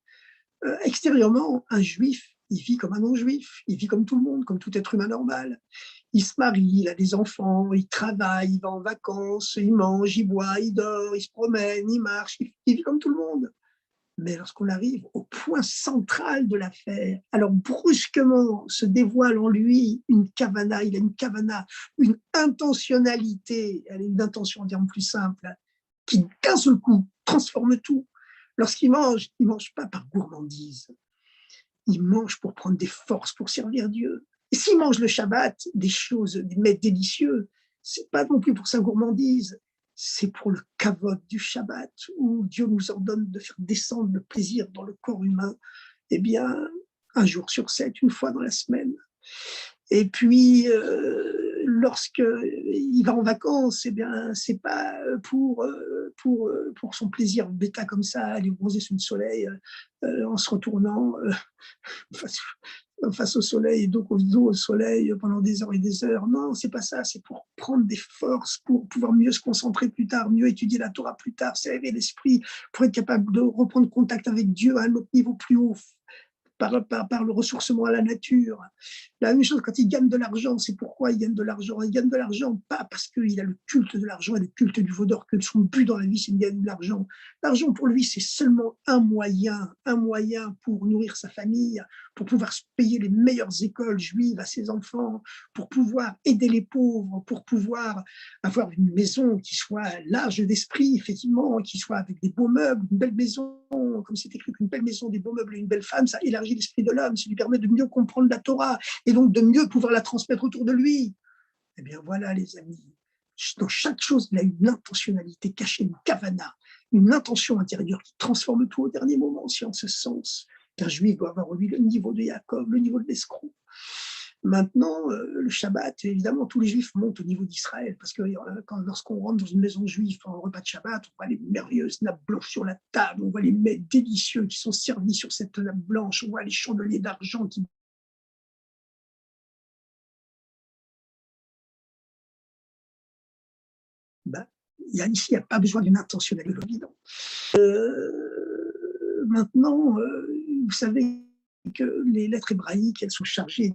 Extérieurement, un juif, il vit comme un non-juif, il vit comme tout le monde, comme tout être humain normal. Il se marie, il a des enfants, il travaille, il va en vacances, il mange, il boit, il dort, il se promène, il marche, il vit comme tout le monde. Mais lorsqu'on arrive au point central de l'affaire, alors brusquement se dévoile en lui une kavana, il a une kavana, une intentionnalité, elle est une intention, en termes plus simple, qui d'un seul coup transforme tout. Lorsqu'il mange, il ne mange pas par gourmandise, il mange pour prendre des forces, pour servir Dieu. Et s'il mange le Shabbat, des choses, des mets délicieux, c'est pas non plus pour sa gourmandise, c'est pour le kavod du Shabbat, où Dieu nous ordonne de faire descendre le plaisir dans le corps humain, eh bien, un jour sur 7, une fois dans la semaine. Et puis, lorsqu'il va en vacances, eh bien, c'est pas pour son plaisir bêta comme ça, aller bronzer sous le soleil en se retournant face, face au soleil et donc au dos au soleil pendant des heures et des heures. Non, c'est pas ça, c'est pour prendre des forces, pour pouvoir mieux se concentrer plus tard, mieux étudier la Torah plus tard, s'élever l'esprit, pour être capable de reprendre contact avec Dieu à un autre niveau plus haut, par le ressourcement à la nature. La même chose quand il gagne de l'argent, c'est pourquoi il gagne de l'argent. Il gagne de l'argent pas parce qu'il a le culte de l'argent et le culte du vaudor, que son but dans la vie, c'est de gagner de l'argent. L'argent, pour lui, c'est seulement un moyen pour nourrir sa famille, pour pouvoir se payer les meilleures écoles juives à ses enfants, pour pouvoir aider les pauvres, pour pouvoir avoir une maison qui soit large d'esprit, effectivement, qui soit avec des beaux meubles, une belle maison, comme c'est écrit qu'une belle maison, des beaux meubles et une belle femme, ça élargit l'esprit de l'homme, ça lui permet de mieux comprendre la Torah et donc de mieux pouvoir la transmettre autour de lui. Eh bien voilà, les amis, dans chaque chose, il y a une intentionnalité cachée, une kavana, une intention intérieure qui transforme tout au dernier moment aussi en ce sens qu'un juif doit avoir, lui, le niveau de Yaakov, le niveau de l'escroc. Maintenant, le Shabbat, évidemment, tous les Juifs montent au niveau d'Israël, parce que lorsqu'on rentre dans une maison juive en repas de Shabbat, on voit les merveilleuses nappes blanches sur la table, on voit les mets délicieux qui sont servis sur cette nappe blanche, on voit les chandeliers d'argent qui... Ben, ici, il n'y a pas besoin d'une intentionnalité évidente. Maintenant, vous savez que les lettres hébraïques, elles sont chargées.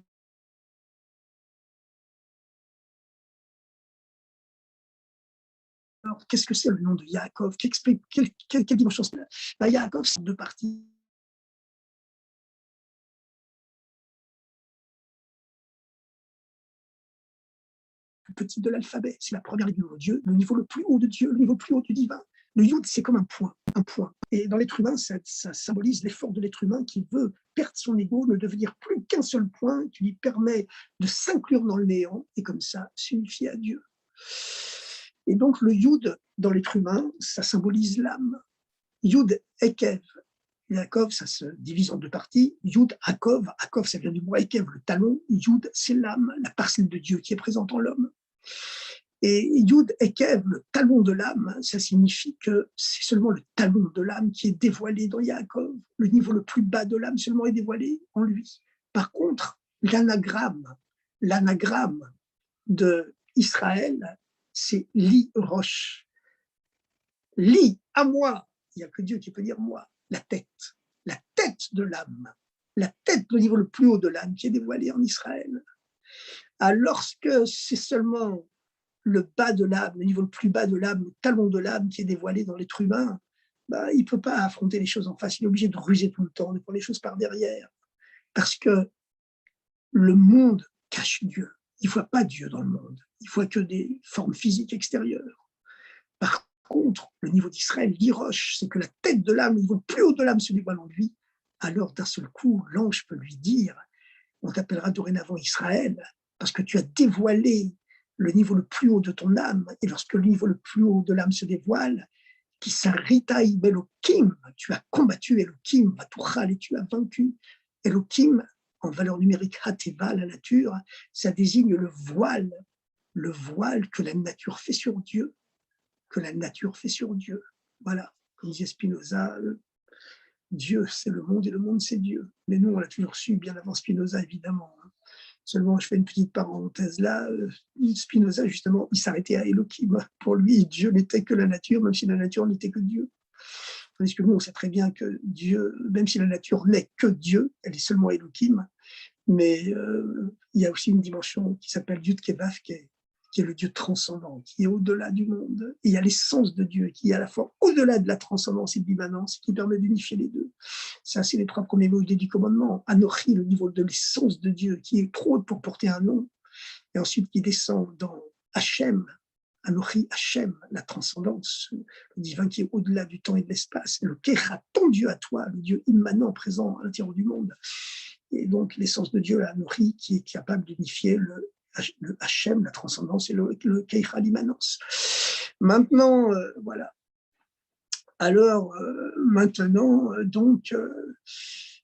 Alors, qu'est-ce que c'est le nom de Yaakov? Quelle dimension c'est? Ben, Yaakov, c'est deux parties. Petit de l'alphabet, c'est la première ligne de Dieu, le niveau le plus haut de Dieu, le niveau le plus haut du divin. Le yud, c'est comme un point, un point. Et dans l'être humain, ça symbolise l'effort de l'être humain qui veut perdre son ego, ne devenir plus qu'un seul point, qui lui permet de s'inclure dans le néant et comme ça s'unifier à Dieu. Et donc le yud, dans l'être humain, ça symbolise l'âme. Yud Ekev. Yaakov, ça se divise en deux parties. Yud Akov, Akov, ça vient du mot Ekev, le talon. Yud, c'est l'âme, la parcelle de Dieu qui est présente en l'homme. Et Yud Ekev, le talon de l'âme, ça signifie que c'est seulement le talon de l'âme qui est dévoilé dans Yaakov. Le niveau le plus bas de l'âme seulement est dévoilé en lui. Par contre, l'anagramme de Israël, c'est Li Roche. Li, à moi, il n'y a que Dieu qui peut dire moi, la tête de l'âme, la tête, le niveau le plus haut de l'âme qui est dévoilé en Israël. Alors que c'est seulement le bas de l'âme, le niveau le plus bas de l'âme, le talon de l'âme qui est dévoilé dans l'être humain, il ne peut pas affronter les choses en face, il est obligé de ruser tout le temps, de prendre les choses par derrière, parce que le monde cache Dieu. Il ne voit pas Dieu dans le monde, il ne voit que des formes physiques extérieures. Par contre, le niveau d'Israël, l'Iroche, c'est que la tête de l'âme, le niveau plus haut de l'âme se dévoile en lui, alors d'un seul coup, l'ange peut lui dire, on t'appellera dorénavant Israël, parce que tu as dévoilé le niveau le plus haut de ton âme, et lorsque le niveau le plus haut de l'âme se dévoile, qui s'arritaï Elohim, tu as combattu Elohim, Vatuchal, et tu as vaincu. Elohim, en valeur numérique Hateva, la nature, ça désigne le voile que la nature fait sur Dieu, Voilà, comme disait Spinoza, Dieu, c'est le monde et le monde, c'est Dieu. Mais nous, on l'a toujours su bien avant Spinoza, évidemment. Seulement, je fais une petite parenthèse là. Spinoza, justement, il s'arrêtait à Elohim. Pour lui, Dieu n'était que la nature, même si la nature n'était que Dieu. Tandis que nous, on sait très bien que Dieu, même si la nature n'est que Dieu, elle est seulement Elohim, mais il y a aussi une dimension qui s'appelle Yud Kevavke, qui est le Dieu transcendant, qui est au-delà du monde. Et il y a l'essence de Dieu, qui est à la fois au-delà de la transcendance et de l'immanence, qui permet d'unifier les deux. Ça, c'est les 3 premiers mots du commandement. Anochi, le niveau de l'essence de Dieu, qui est trop haute pour porter un nom, et ensuite qui descend dans Hachem, Anochi Hachem, la transcendance, le divin qui est au-delà du temps et de l'espace, le Kecha, ton Dieu à toi, le Dieu immanent, présent à l'intérieur du monde. Et donc l'essence de Dieu, la Anochi, qui est capable d'unifier le Hachem, la transcendance, et le Kecha, l'immanence. Maintenant, voilà. Alors, maintenant, donc,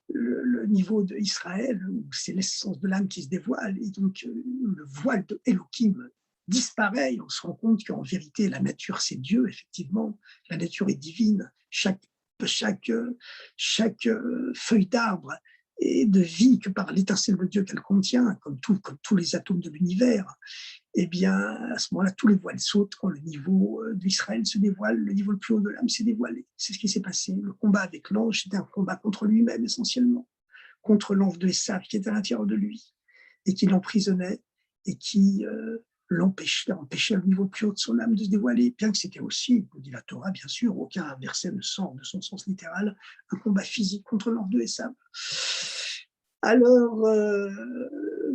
le niveau d'Israël, où c'est l'essence de l'âme qui se dévoile, et donc le voile de Elohim disparaît, et on se rend compte qu'en vérité, la nature, c'est Dieu, effectivement, la nature est divine, chaque feuille d'arbre est de vie que par l'étincelle de Dieu qu'elle contient, comme tous les atomes de l'univers. Eh bien, à ce moment-là, tous les voiles sautent quand le niveau d'Israël se dévoile, le niveau le plus haut de l'âme s'est dévoilé. C'est ce qui s'est passé. Le combat avec l'ange, c'était un combat contre lui-même essentiellement, contre l'ange de Esav qui était à l'intérieur de lui et qui l'emprisonnait et qui empêchait le niveau le plus haut de son âme de se dévoiler, bien que c'était aussi, dit la Torah, bien sûr, aucun verset ne sort de son sens littéral, un combat physique contre l'ange de Esav. Alors,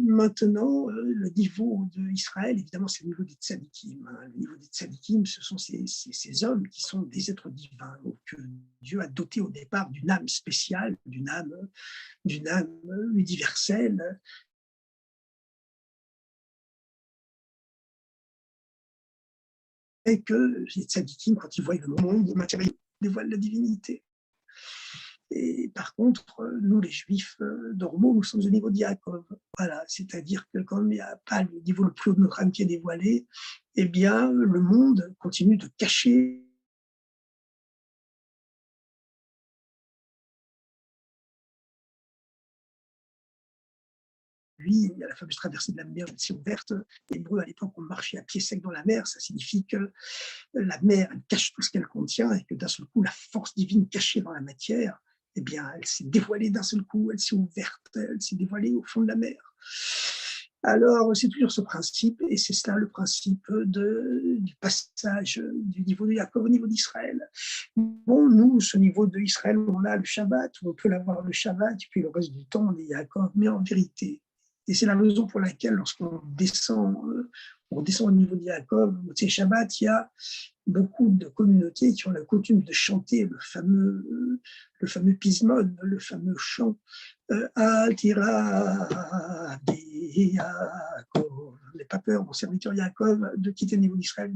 maintenant, le niveau d'Israël, évidemment, c'est le niveau des tzadikim. Le niveau des tzadikim, ce sont ces hommes qui sont des êtres divins, que Dieu a dotés au départ d'une âme spéciale, d'une âme universelle. Et que les tzadikim, quand ils voient le monde matériel, dévoilent la divinité. Et par contre, nous, les juifs normaux, nous sommes au niveau de Yaakov. Voilà, c'est-à-dire que comme il n'y a pas le niveau le plus haut de notre âme qui est dévoilé, eh bien, le monde continue de cacher. Lui, il y a la fameuse traversée de la mer, c'est ouverte. Les Hébreux, à l'époque, on marchait à pied sec dans la mer. Ça signifie que la mer, elle cache tout ce qu'elle contient et que d'un seul coup, la force divine cachée dans la matière, eh bien, elle s'est dévoilée d'un seul coup, elle s'est ouverte, elle s'est dévoilée au fond de la mer. Alors, c'est toujours ce principe, et c'est cela le principe du passage du niveau de Yaakov au niveau d'Israël. Bon, nous, ce niveau de Israël, on a le Shabbat, on peut l'avoir le Shabbat, et puis le reste du temps, on est Yaakov, mais en vérité, et c'est la raison pour laquelle, lorsqu'on descend au niveau de Yaakov, au Shabbat, il y a beaucoup de communautés qui ont la coutume de chanter le fameux pismon, le fameux chant Al tira Yaakov. N'aie pas peur, mon serviteur Yaakov, de quitter le niveau d'Israël.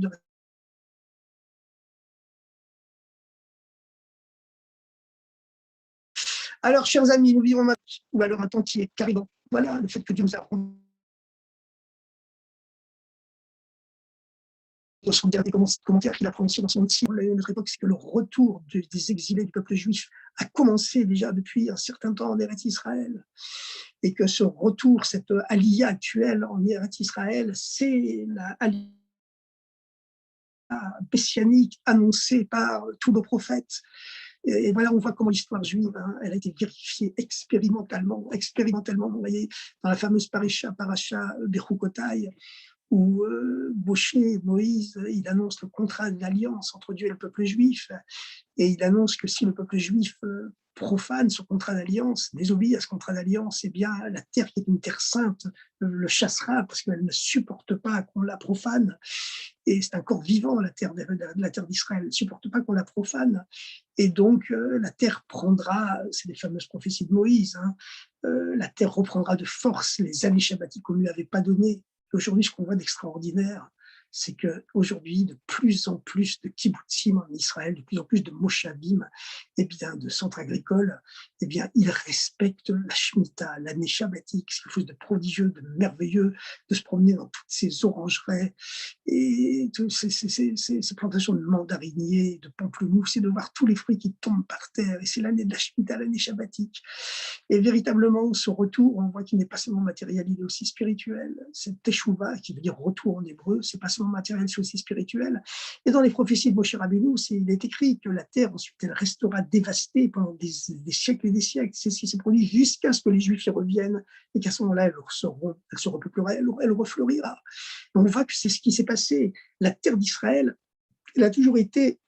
Alors, chers amis, nous vivons maintenant, ou alors un temps qui est carrément. Voilà, le fait que Dieu nous a dans son dernier commentaire qu'il a prononcé dans son outil à notre époque, c'est que le retour des exilés du peuple juif a commencé déjà depuis un certain temps en Eretz Israël, et que ce retour, cette aliyah actuelle en Eretz Israël, c'est la aliyah messianique annoncée par tous nos prophètes. Et voilà, on voit comment l'histoire juive, elle a été vérifiée expérimentalement, vous voyez, dans la fameuse paracha Bechukotai, où Moïse, il annonce le contrat d'alliance entre Dieu et le peuple juif, et il annonce que si le peuple juif profane ce contrat d'alliance, désobéit à ce contrat d'alliance, eh bien la terre qui est une terre sainte le chassera parce qu'elle ne supporte pas qu'on la profane. Et c'est un corps vivant, la terre d'Israël, elle ne supporte pas qu'on la profane. Et donc la terre prendra, c'est les fameuses prophéties de Moïse, la terre reprendra de force les années shabbatiques qu'on ne lui avait pas données. Aujourd'hui, ce qu'on voit d'extraordinaire, c'est qu'aujourd'hui, de plus en plus de kibbutzim en Israël, de plus en plus de moshavim, eh bien, de centres agricoles, eh bien, ils respectent la Shemitah, l'année shabbatique, c'est quelque chose de prodigieux, de merveilleux, de se promener dans toutes ces orangeries et toutes ces plantations de mandariniers, de pamplemousses, et de voir tous les fruits qui tombent par terre. Et c'est l'année de la Shemitah, l'année shabbatique. Et véritablement, ce retour, on voit qu'il n'est pas seulement matériel, il est aussi spirituel. Cette teshuva, qui veut dire retour en hébreu, c'est pas seulement matériel, c'est aussi spirituel. Et dans les prophéties de Moshe Rabbeinu, il est écrit que la terre, ensuite, elle restera dévastée pendant des siècles et des siècles. C'est ce qui s'est produit jusqu'à ce que les Juifs y reviennent et qu'à ce moment-là, elle se repeuplera, elle refleurira. Et on voit que c'est ce qui s'est passé. La terre d'Israël, elle a toujours été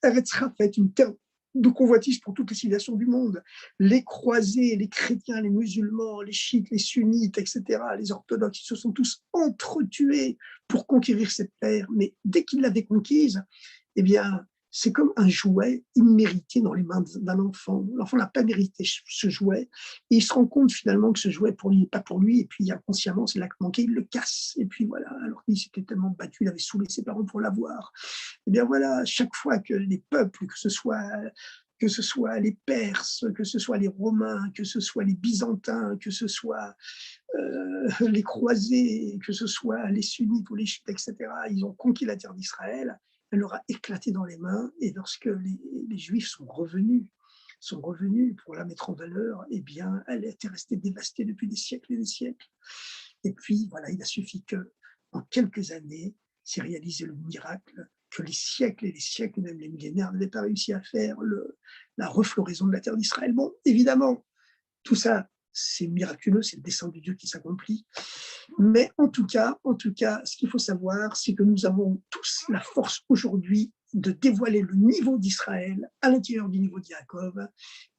Eretz Rafet, une terre de convoitise pour toutes les civilisations du monde. Les croisés, les chrétiens, les musulmans, les chiites, les sunnites, etc., les orthodoxes, ils se sont tous entretués pour conquérir cette terre. Mais dès qu'ils l'avaient conquise, eh bien, c'est comme un jouet immérité dans les mains d'un enfant. L'enfant n'a pas mérité ce jouet. Et il se rend compte finalement que ce jouet pour lui n'est pas pour lui. Et puis inconsciemment, c'est l'acte manqué, il le casse. Et puis voilà, alors qu'il s'était tellement battu, il avait saoulé ses parents pour l'avoir. Eh bien voilà, chaque fois que les peuples, que ce soit les Perses, que ce soit les Romains, que ce soit les Byzantins, que ce soit les croisés, que ce soit les sunnites ou les chiites, etc., ils ont conquis la terre d'Israël, elle leur a éclaté dans les mains, et lorsque les Juifs sont revenus pour la mettre en valeur, eh bien, elle était restée dévastée depuis des siècles et des siècles. Et puis, voilà, il a suffi que, en quelques années, s'est réalisé le miracle que les siècles et les siècles, même les millénaires, n'avaient pas réussi à faire, la refloraison de la terre d'Israël. Bon, évidemment, tout ça, c'est miraculeux, c'est le dessein de Dieu qui s'accomplit. Mais en tout cas, ce qu'il faut savoir, c'est que nous avons tous la force aujourd'hui de dévoiler le niveau d'Israël à l'intérieur du niveau de Yaakov,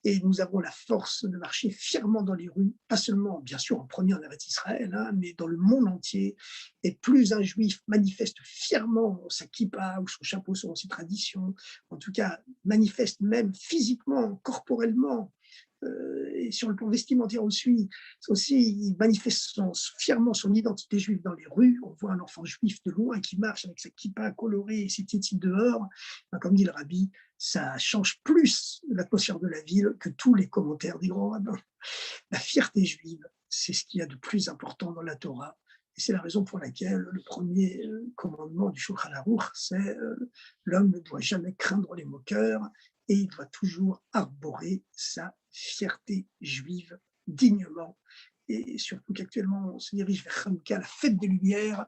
et nous avons la force de marcher fièrement dans les rues, pas seulement, bien sûr, en premier en Eretz Israël, mais dans le monde entier. Et plus un juif manifeste fièrement sa kippa ou son chapeau selon ses traditions, en tout cas manifeste même physiquement, corporellement, et sur le plan vestimentaire aussi, il manifeste fièrement son identité juive dans les rues. On voit un enfant juif de loin qui marche avec sa kippa colorée et ses tzitzit dehors. Comme dit le rabbi, ça change plus l'atmosphère de la ville que tous les commentaires des grands rabbins. La fierté juive, c'est ce qu'il y a de plus important dans la Torah. Et c'est la raison pour laquelle le premier commandement du Shulchan Aruch, c'est l'homme ne doit jamais craindre les moqueurs et il doit toujours arborer sa fierté juive dignement. Et surtout qu'actuellement, on se dirige vers Hanouka, la fête des Lumières.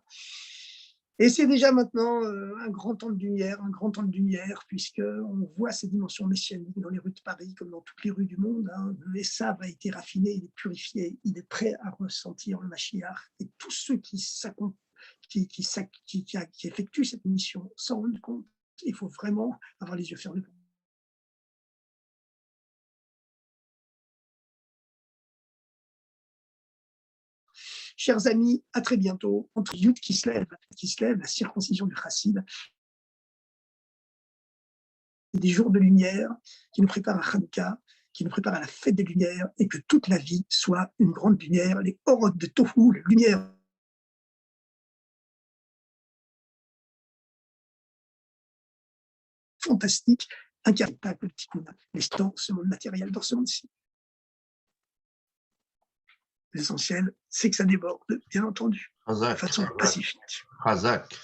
Et c'est déjà maintenant un grand temps de lumière, puisqu'on voit ces dimensions messianiques dans les rues de Paris, comme dans toutes les rues du monde. Le Esav a été raffiné, il est purifié, il est prêt à ressentir le Mashiach. Et tous ceux qui effectuent cette mission s'en rendent compte. Il faut vraiment avoir les yeux fermés. Chers amis, à très bientôt. Entre Yud qui se lève, la circoncision du chassid, des jours de lumière qui nous préparent à Hanouka, qui nous préparent à la fête des Lumières, et que toute la vie soit une grande lumière, les orodes de Tohu, les lumières fantastiques, incarnent le tikkun, dans ce monde matériel, dans ce monde-ci. L'essentiel, c'est que ça déborde, bien entendu, de façon pacifique. Chazak.